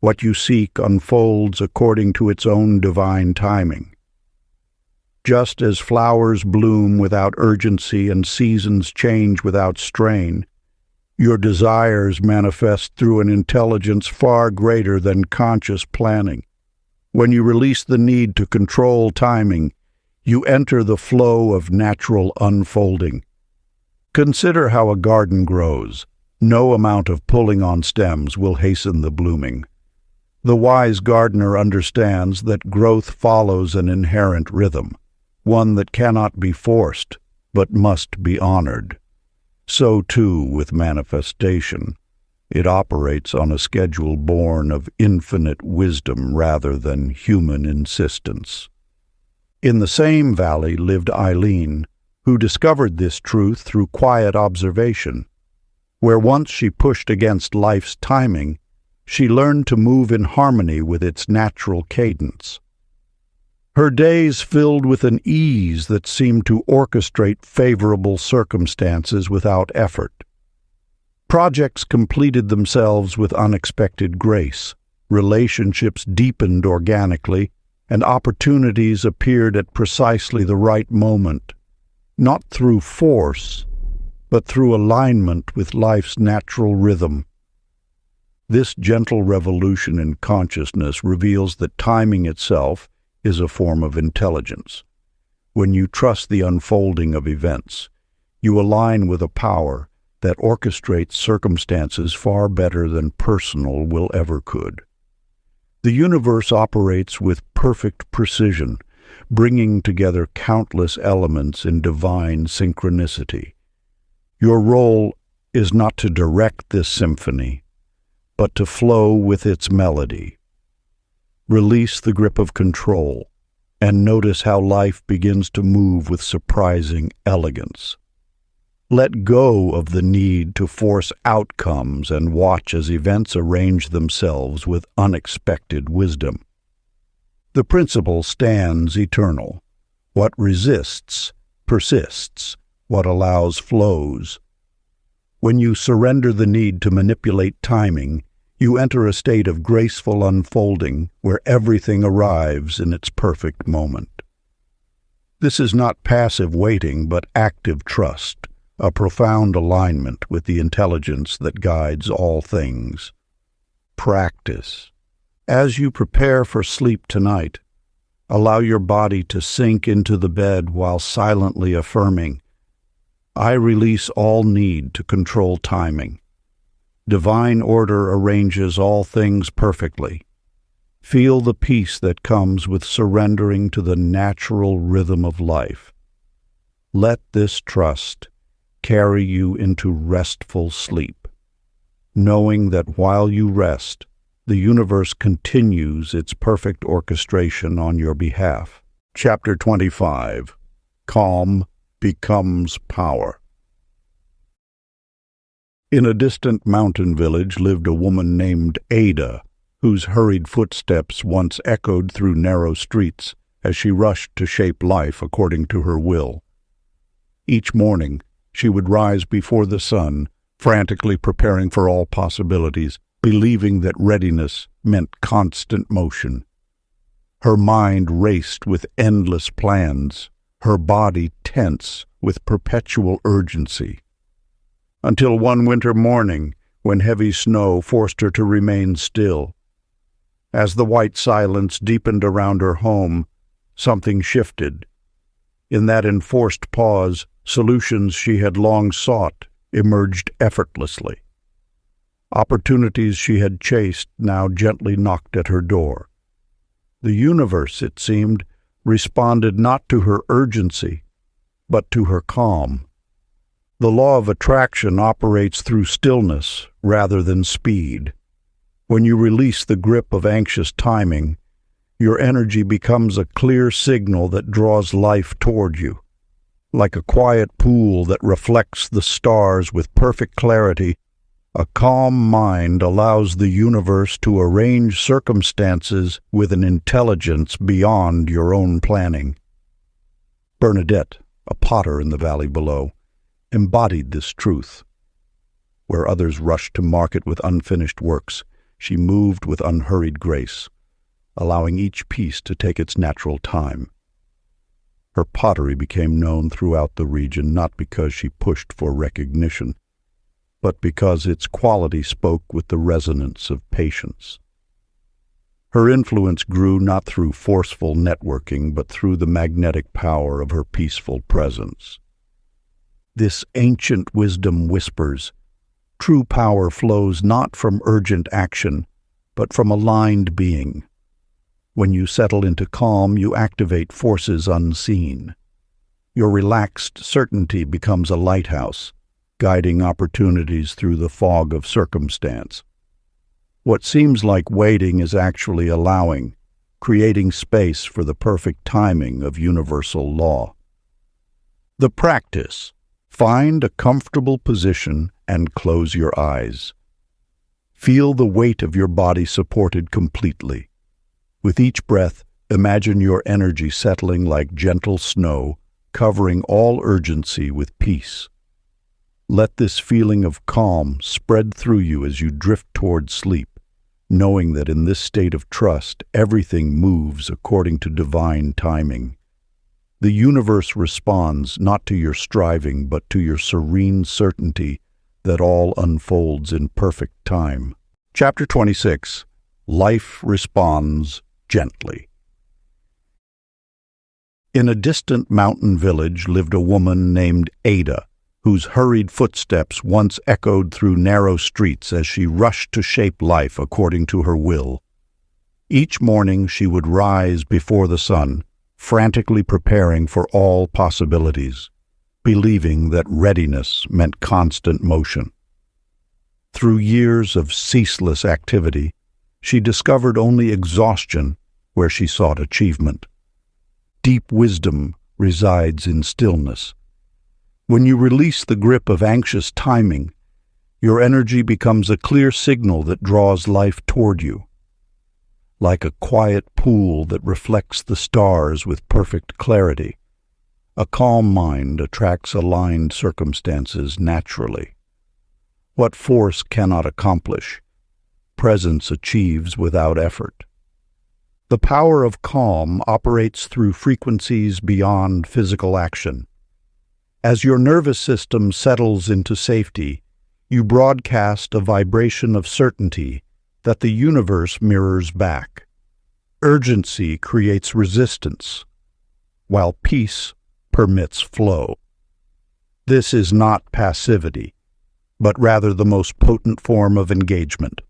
What you seek unfolds according to its own divine timing. Just as flowers bloom without urgency and seasons change without strain, your desires manifest through an intelligence far greater than conscious planning. When you release the need to control timing, you enter the flow of natural unfolding. Consider how a garden grows. No amount of pulling on stems will hasten the blooming. The wise gardener understands that growth follows an inherent rhythm, one that cannot be forced, but must be honored. So too with manifestation. It operates on a schedule born of infinite wisdom rather than human insistence. In the same valley lived Eileen, who discovered this truth through quiet observation. Where once she pushed against life's timing, she learned to move in harmony with its natural cadence. Her days filled with an ease that seemed to orchestrate favorable circumstances without effort. Projects completed themselves with unexpected grace, relationships deepened organically, and opportunities appeared at precisely the right moment, not through force, but through alignment with life's natural rhythm. This gentle revolution in consciousness reveals that timing itself is a form of intelligence. When you trust the unfolding of events, you align with a power that orchestrates circumstances far better than personal will ever could. The universe operates with perfect precision, bringing together countless elements in divine synchronicity. Your role is not to direct this symphony, but to flow with its melody. Release the grip of control, and notice how life begins to move with surprising elegance. Let go of the need to force outcomes and watch as events arrange themselves with unexpected wisdom. The principle stands eternal. What resists, persists. What allows, flows. When you surrender the need to manipulate timing, you enter a state of graceful unfolding where everything arrives in its perfect moment. This is not passive waiting, but active trust, a profound alignment with the intelligence that guides all things. Practice. As you prepare for sleep tonight, allow your body to sink into the bed while silently affirming, I release all need to control timing. Divine order arranges all things perfectly. Feel the peace that comes with surrendering to the natural rhythm of life. Let this trust carry you into restful sleep, knowing that while you rest, the universe continues its perfect orchestration on your behalf. Chapter 25. Calm becomes power. In a distant mountain village lived a woman named Ada, whose hurried footsteps once echoed through narrow streets as she rushed to shape life according to her will. Each morning, she would rise before the sun, frantically preparing for all possibilities, believing that readiness meant constant motion. Her mind raced with endless plans, her body tense with perpetual urgency. Until one winter morning, when heavy snow forced her to remain still. As the white silence deepened around her home, something shifted. In that enforced pause, solutions she had long sought emerged effortlessly. Opportunities she had chased now gently knocked at her door. The universe, it seemed, responded not to her urgency, but to her calm. The law of attraction operates through stillness rather than speed. When you release the grip of anxious timing, your energy becomes a clear signal that draws life toward you. Like a quiet pool that reflects the stars with perfect clarity, a calm mind allows the universe to arrange circumstances with an intelligence beyond your own planning. Bernadette, a potter in the valley below, embodied this truth. Where others rushed to market with unfinished works, she moved with unhurried grace, allowing each piece to take its natural time. Her pottery became known throughout the region not because she pushed for recognition, but because its quality spoke with the resonance of patience. Her influence grew not through forceful networking, but through the magnetic power of her peaceful presence. This ancient wisdom whispers, true power flows not from urgent action, but from aligned being. When you settle into calm, you activate forces unseen. Your relaxed certainty becomes a lighthouse, guiding opportunities through the fog of circumstance. What seems like waiting is actually allowing, creating space for the perfect timing of universal law. The practice. Find a comfortable position and close your eyes. Feel the weight of your body supported completely. With each breath, imagine your energy settling like gentle snow, covering all urgency with peace. Let this feeling of calm spread through you as you drift toward sleep, knowing that in this state of trust, everything moves according to divine timing. The universe responds not to your striving, but to your serene certainty that all unfolds in perfect time. Chapter 26. Life responds gently. In a distant mountain village lived a woman named Ada, whose hurried footsteps once echoed through narrow streets as she rushed to shape life according to her will. Each morning she would rise before the sun, frantically preparing for all possibilities, believing that readiness meant constant motion. Through years of ceaseless activity, she discovered only exhaustion where she sought achievement. Deep wisdom resides in stillness. When you release the grip of anxious timing, your energy becomes a clear signal that draws life toward you. Like a quiet pool that reflects the stars with perfect clarity, a calm mind attracts aligned circumstances naturally. What force cannot accomplish, presence achieves without effort. The power of calm operates through frequencies beyond physical action. As your nervous system settles into safety, you broadcast a vibration of certainty that the universe mirrors back. Urgency creates resistance, while peace permits flow. This is not passivity, but rather the most potent form of engagement,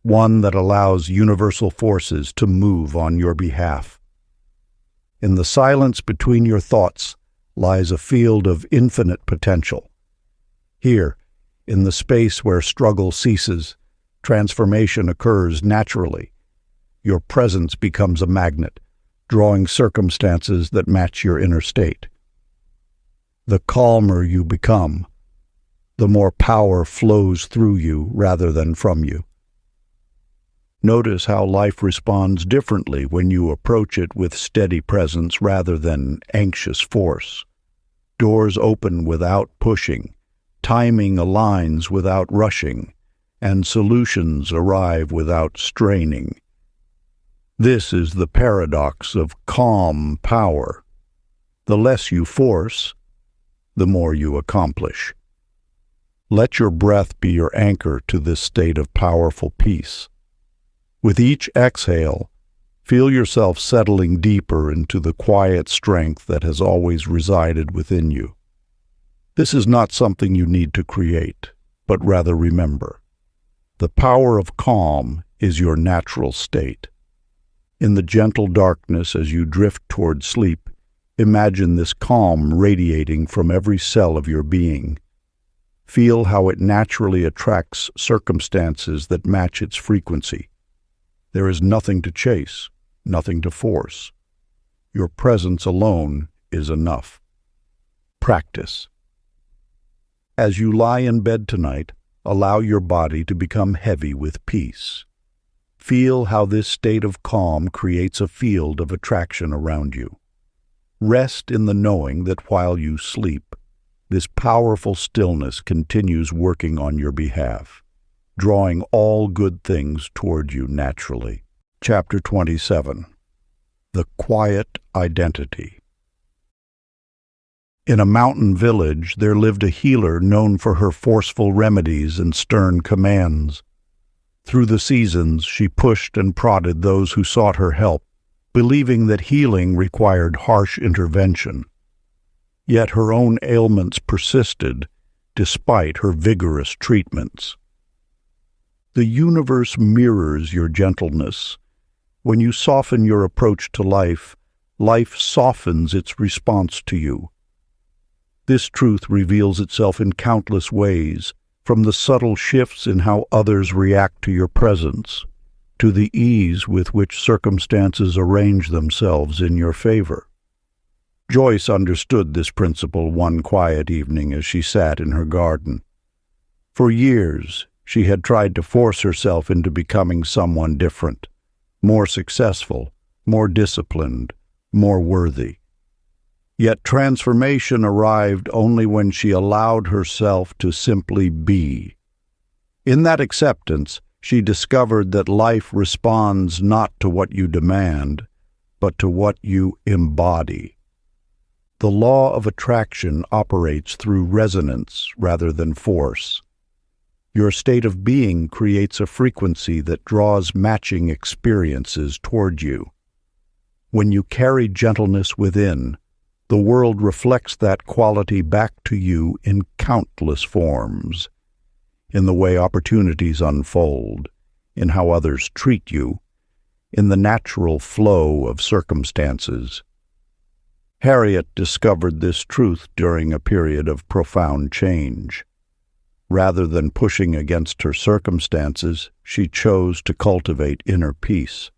one that allows universal forces to move on your behalf. In the silence between your thoughts lies a field of infinite potential. Here, in the space where struggle ceases, transformation occurs naturally. Your presence becomes a magnet, drawing circumstances that match your inner state. The calmer you become, the more power flows through you rather than from you. Notice how life responds differently when you approach it with steady presence rather than anxious force. Doors open without pushing, timing aligns without rushing, and solutions arrive without straining. This is the paradox of calm power. The less you force, the more you accomplish. Let your breath be your anchor to this state of powerful peace. With each exhale, feel yourself settling deeper into the quiet strength that has always resided within you. This is not something you need to create, but rather remember. The power of calm is your natural state. In the gentle darkness as you drift toward sleep, imagine this calm radiating from every cell of your being. Feel how it naturally attracts circumstances that match its frequency. There is nothing to chase, nothing to force. Your presence alone is enough. Practice. As you lie in bed tonight, allow your body to become heavy with peace. Feel how this state of calm creates a field of attraction around you. Rest in the knowing that while you sleep, this powerful stillness continues working on your behalf, drawing all good things toward you naturally. Chapter 27. The Quiet Identity. In a mountain village, there lived a healer known for her forceful remedies and stern commands. Through the seasons, she pushed and prodded those who sought her help, believing that healing required harsh intervention. Yet her own ailments persisted, despite her vigorous treatments. The universe mirrors your gentleness. When you soften your approach to life, life softens its response to you. This truth reveals itself in countless ways, from the subtle shifts in how others react to your presence, to the ease with which circumstances arrange themselves in your favor. Joyce understood this principle one quiet evening as she sat in her garden. For years, she had tried to force herself into becoming someone different, more successful, more disciplined, more worthy. Yet transformation arrived only when she allowed herself to simply be. In that acceptance, she discovered that life responds not to what you demand, but to what you embody. The law of attraction operates through resonance rather than force. Your state of being creates a frequency that draws matching experiences toward you. When you carry gentleness within, the world reflects that quality back to you in countless forms, in the way opportunities unfold, in how others treat you, in the natural flow of circumstances. Harriet discovered this truth during a period of profound change. Rather than pushing against her circumstances, she chose to cultivate inner peace.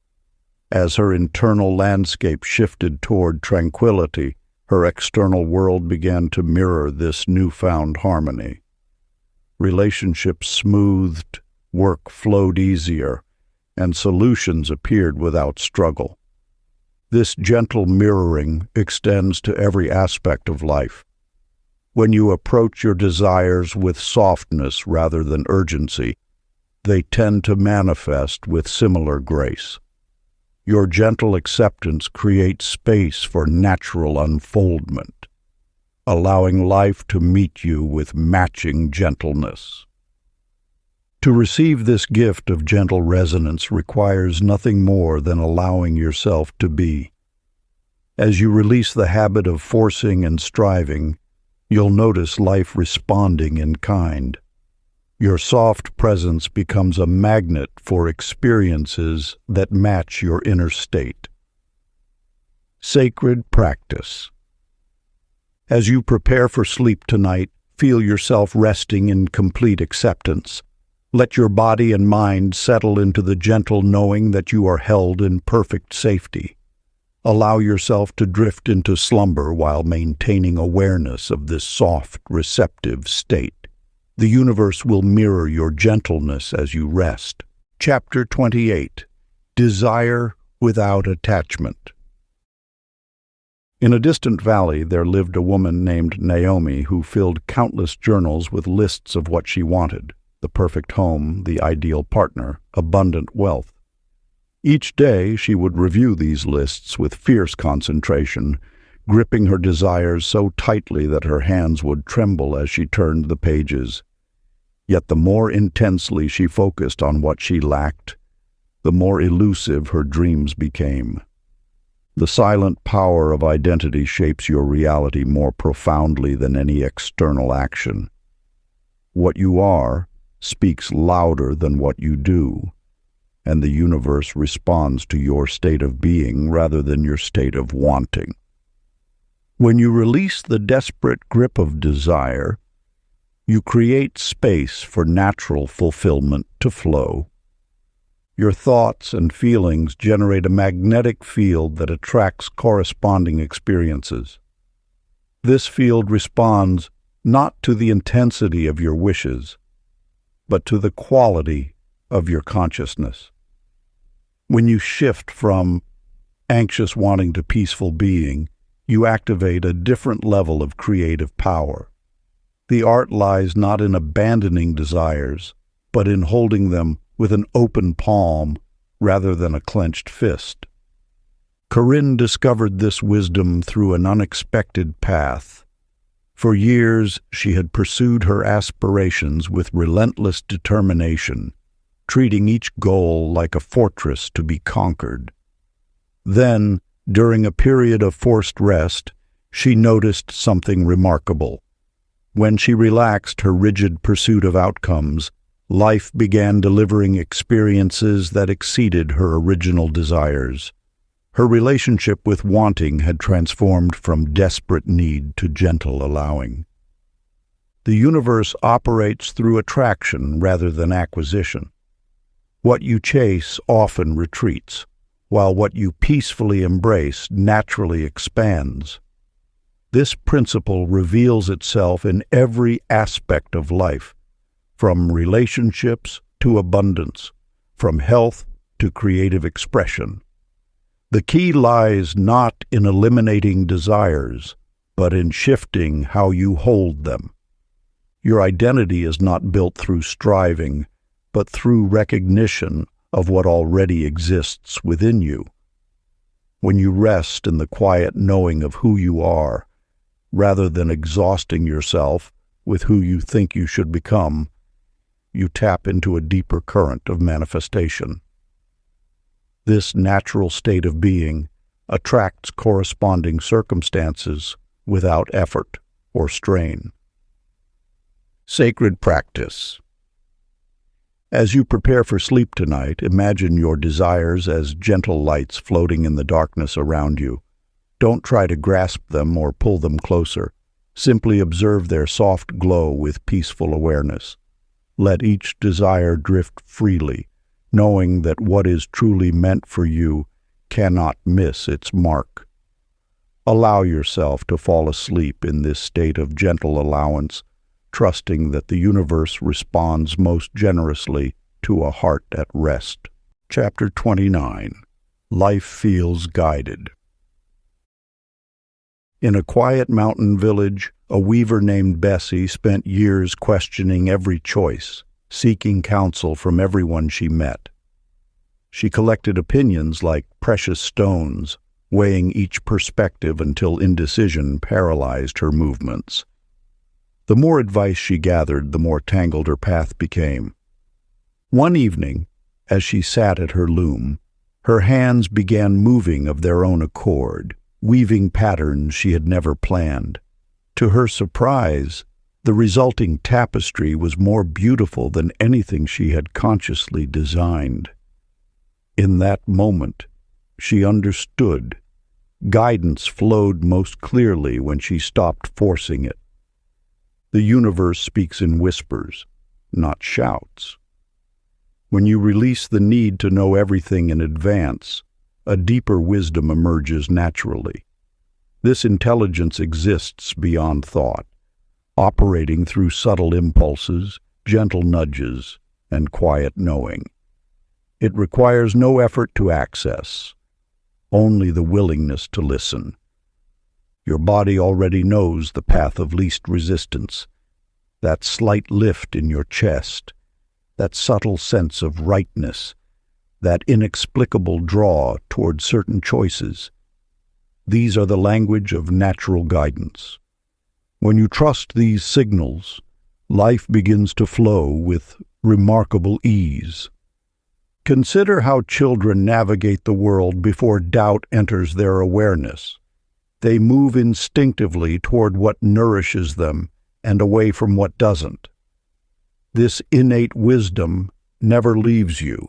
As her internal landscape shifted toward tranquility, her external world began to mirror this newfound harmony. Relationships smoothed, work flowed easier, and solutions appeared without struggle. This gentle mirroring extends to every aspect of life. When you approach your desires with softness rather than urgency, they tend to manifest with similar grace. Your gentle acceptance creates space for natural unfoldment, allowing life to meet you with matching gentleness. To receive this gift of gentle resonance requires nothing more than allowing yourself to be. As you release the habit of forcing and striving, you'll notice life responding in kind. Your soft presence becomes a magnet for experiences that match your inner state. Sacred practice. As you prepare for sleep tonight, feel yourself resting in complete acceptance. Let your body and mind settle into the gentle knowing that you are held in perfect safety. Allow yourself to drift into slumber while maintaining awareness of this soft, receptive state. The universe will mirror your gentleness as you rest. Chapter 28. Desire without attachment. In a distant valley there lived a woman named Naomi who filled countless journals with lists of what she wanted: the perfect home, the ideal partner, abundant wealth. Each day she would review these lists with fierce concentration, gripping her desires so tightly that her hands would tremble as she turned the pages. Yet the more intensely she focused on what she lacked, the more elusive her dreams became. The silent power of identity shapes your reality more profoundly than any external action. What you are speaks louder than what you do, and the universe responds to your state of being rather than your state of wanting. When you release the desperate grip of desire, you create space for natural fulfillment to flow. Your thoughts and feelings generate a magnetic field that attracts corresponding experiences. This field responds not to the intensity of your wishes, but to the quality of your consciousness. When you shift from anxious wanting to peaceful being, you activate a different level of creative power. The art lies not in abandoning desires, but in holding them with an open palm rather than a clenched fist. Corinne discovered this wisdom through an unexpected path. For years, she had pursued her aspirations with relentless determination, treating each goal like a fortress to be conquered. Then, during a period of forced rest, she noticed something remarkable. When she relaxed her rigid pursuit of outcomes, life began delivering experiences that exceeded her original desires. Her relationship with wanting had transformed from desperate need to gentle allowing. The universe operates through attraction rather than acquisition. What you chase often retreats, while what you peacefully embrace naturally expands. This principle reveals itself in every aspect of life, from relationships to abundance, from health to creative expression. The key lies not in eliminating desires, but in shifting how you hold them. Your identity is not built through striving, but through recognition of what already exists within you. When you rest in the quiet knowing of who you are, rather than exhausting yourself with who you think you should become, you tap into a deeper current of manifestation. This natural state of being attracts corresponding circumstances without effort or strain. Sacred practice. As you prepare for sleep tonight, imagine your desires as gentle lights floating in the darkness around you. Don't try to grasp them or pull them closer. Simply observe their soft glow with peaceful awareness. Let each desire drift freely, knowing that what is truly meant for you cannot miss its mark. Allow yourself to fall asleep in this state of gentle allowance, trusting that the universe responds most generously to a heart at rest. Chapter 29. Life Feels Guided. In a quiet mountain village, a weaver named Bessie spent years questioning every choice, seeking counsel from everyone she met. She collected opinions like precious stones, weighing each perspective until indecision paralyzed her movements. The more advice she gathered, the more tangled her path became. One evening, as she sat at her loom, her hands began moving of their own accord, weaving patterns she had never planned. To her surprise, the resulting tapestry was more beautiful than anything she had consciously designed. In that moment, she understood. Guidance flowed most clearly when she stopped forcing it. The universe speaks in whispers, not shouts. When you release the need to know everything in advance, a deeper wisdom emerges naturally. This intelligence exists beyond thought, operating through subtle impulses, gentle nudges, and quiet knowing. It requires no effort to access, only the willingness to listen. Your body already knows the path of least resistance, that slight lift in your chest, that subtle sense of rightness, that inexplicable draw toward certain choices. These are the language of natural guidance. When you trust these signals, life begins to flow with remarkable ease. Consider how children navigate the world before doubt enters their awareness. They move instinctively toward what nourishes them and away from what doesn't. This innate wisdom never leaves you.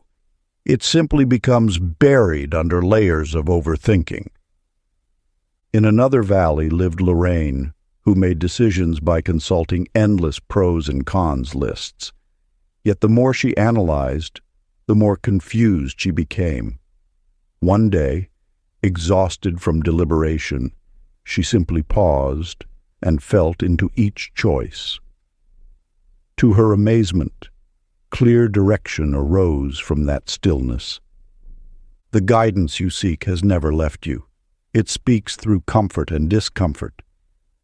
It simply becomes buried under layers of overthinking. In another valley lived Lorraine, who made decisions by consulting endless pros and cons lists. Yet the more she analyzed, the more confused she became. One day, exhausted from deliberation, she simply paused and felt into each choice. To her amazement, clear direction arose from that stillness. The guidance you seek has never left you. It speaks through comfort and discomfort,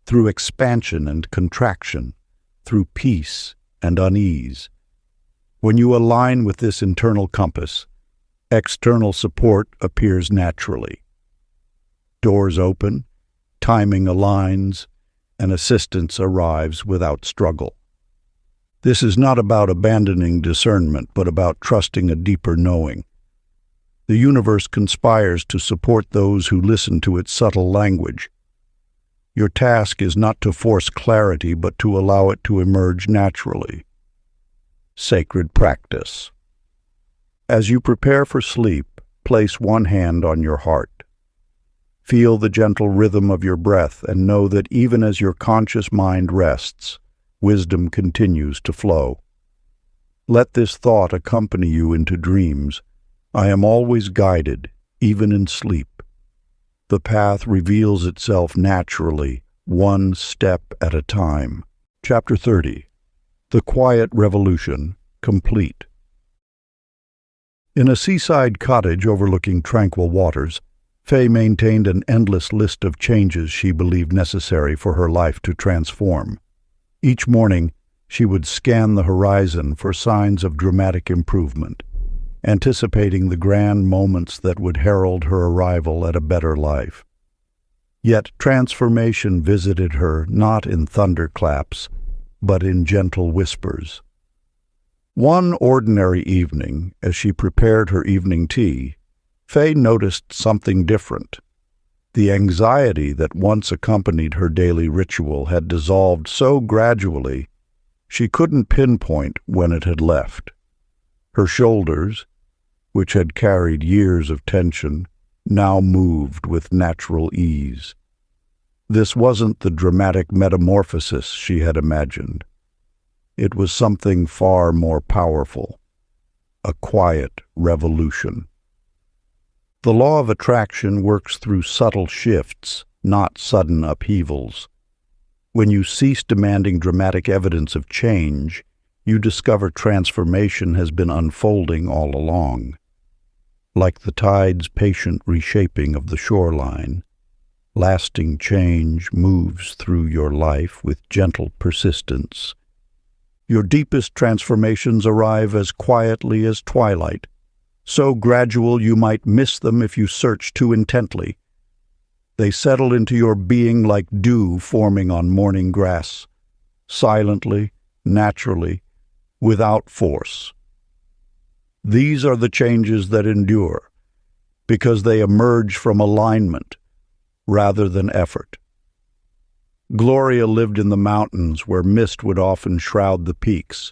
through expansion and contraction, through peace and unease. When you align with this internal compass, external support appears naturally. Doors open, timing aligns, and assistance arrives without struggle. This is not about abandoning discernment, but about trusting a deeper knowing. The universe conspires to support those who listen to its subtle language. Your task is not to force clarity, but to allow it to emerge naturally. Sacred practice. As you prepare for sleep, place one hand on your heart. Feel the gentle rhythm of your breath and know that even as your conscious mind rests, wisdom continues to flow. Let this thought accompany you into dreams. I am always guided, even in sleep. The path reveals itself naturally, one step at a time. Chapter 30. The Quiet Revolution, complete. In a seaside cottage overlooking tranquil waters, Faye maintained an endless list of changes she believed necessary for her life to transform. Each morning, she would scan the horizon for signs of dramatic improvement, anticipating the grand moments that would herald her arrival at a better life. Yet transformation visited her not in thunderclaps, but in gentle whispers. One ordinary evening, as she prepared her evening tea, Faye noticed something different. The anxiety that once accompanied her daily ritual had dissolved so gradually she couldn't pinpoint when it had left. Her shoulders, which had carried years of tension, now moved with natural ease. This wasn't the dramatic metamorphosis she had imagined. It was something far more powerful, a quiet revolution. The law of attraction works through subtle shifts, not sudden upheavals. When you cease demanding dramatic evidence of change, you discover transformation has been unfolding all along. Like the tide's patient reshaping of the shoreline, lasting change moves through your life with gentle persistence. Your deepest transformations arrive as quietly as twilight, so gradual you might miss them if you search too intently. They settle into your being like dew forming on morning grass, silently, naturally, without force. These are the changes that endure, because they emerge from alignment rather than effort. Gloria lived in the mountains where mist would often shroud the peaks.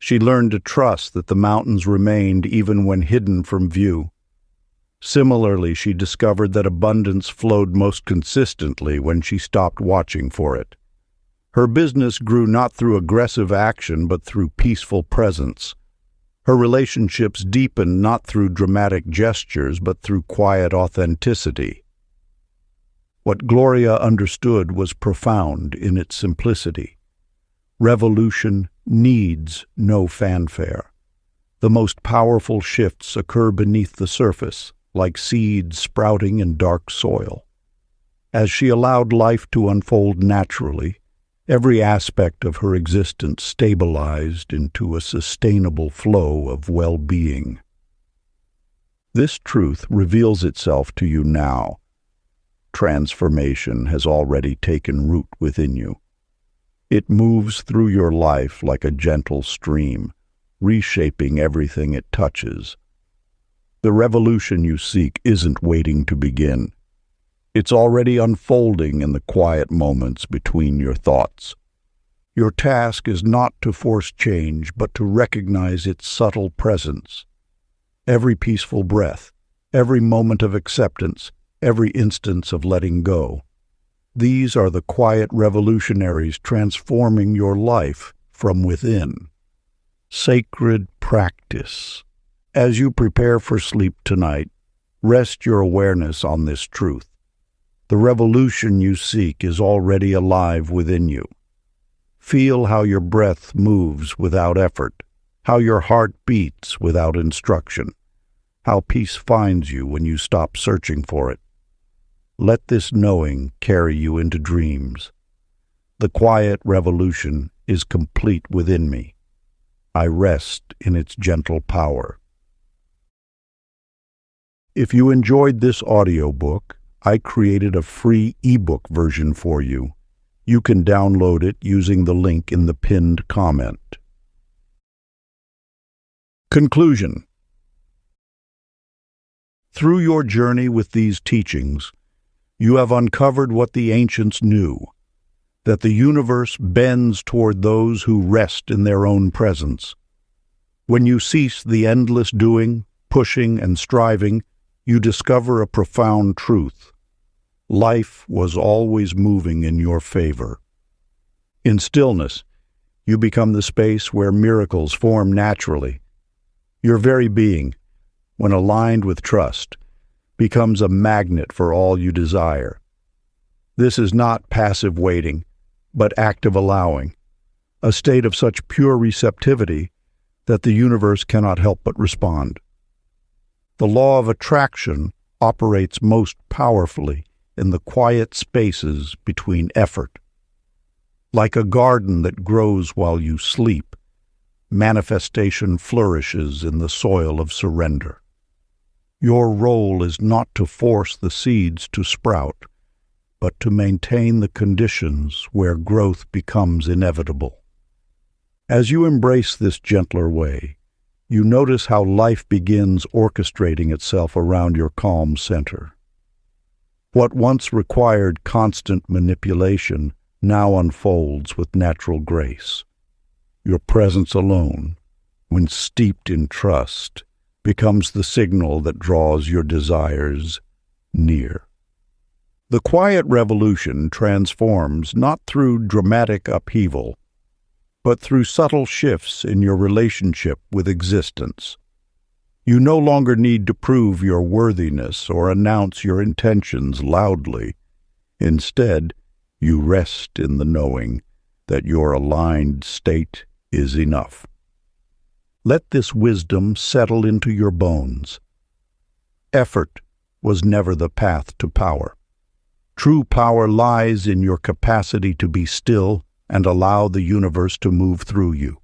She learned to trust that the mountains remained even when hidden from view. Similarly, she discovered that abundance flowed most consistently when she stopped watching for it. Her business grew not through aggressive action but through peaceful presence. Her relationships deepened not through dramatic gestures but through quiet authenticity. What Gloria understood was profound in its simplicity. Revolution needs no fanfare. The most powerful shifts occur beneath the surface, like seeds sprouting in dark soil. As she allowed life to unfold naturally, every aspect of her existence stabilized into a sustainable flow of well-being. This truth reveals itself to you now. Transformation has already taken root within you. It moves through your life like a gentle stream, reshaping everything it touches. The revolution you seek isn't waiting to begin. It's already unfolding in the quiet moments between your thoughts. Your task is not to force change, but to recognize its subtle presence. Every peaceful breath, every moment of acceptance, every instance of letting go. These are the quiet revolutionaries transforming your life from within. Sacred practice. As you prepare for sleep tonight, rest your awareness on this truth. The revolution you seek is already alive within you. Feel how your breath moves without effort, how your heart beats without instruction, how peace finds you when you stop searching for it. Let this knowing carry you into dreams. The quiet revolution is complete within me. I rest in its gentle power. If you enjoyed this audiobook, I created a free ebook version for you. You can download it using the link in the pinned comment. Conclusion. Through your journey with these teachings, you have uncovered what the ancients knew, that the universe bends toward those who rest in their own presence. When you cease the endless doing, pushing, and striving, you discover a profound truth. Life was always moving in your favor. In stillness, you become the space where miracles form naturally. Your very being, when aligned with trust, becomes a magnet for all you desire. This is not passive waiting, but active allowing, a state of such pure receptivity that the universe cannot help but respond. The law of attraction operates most powerfully in the quiet spaces between effort. Like a garden that grows while you sleep, manifestation flourishes in the soil of surrender. Your role is not to force the seeds to sprout, but to maintain the conditions where growth becomes inevitable. As you embrace this gentler way, you notice how life begins orchestrating itself around your calm center. What once required constant manipulation now unfolds with natural grace. Your presence alone, when steeped in trust, becomes the signal that draws your desires near. The quiet revolution transforms not through dramatic upheaval, but through subtle shifts in your relationship with existence. You no longer need to prove your worthiness or announce your intentions loudly. Instead, you rest in the knowing that your aligned state is enough. Let this wisdom settle into your bones. Effort was never the path to power. True power lies in your capacity to be still and allow the universe to move through you.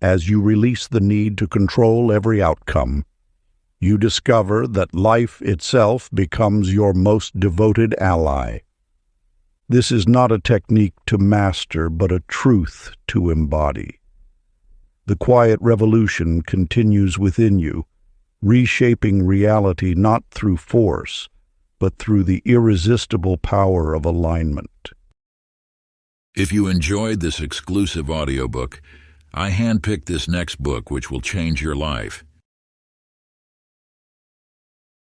As you release the need to control every outcome, You discover that life itself becomes your most devoted ally. This is not a technique to master, but a truth to embody. The quiet revolution continues within you, reshaping reality not through force, but through the irresistible power of alignment. If you enjoyed this exclusive audiobook, I handpicked this next book which will change your life.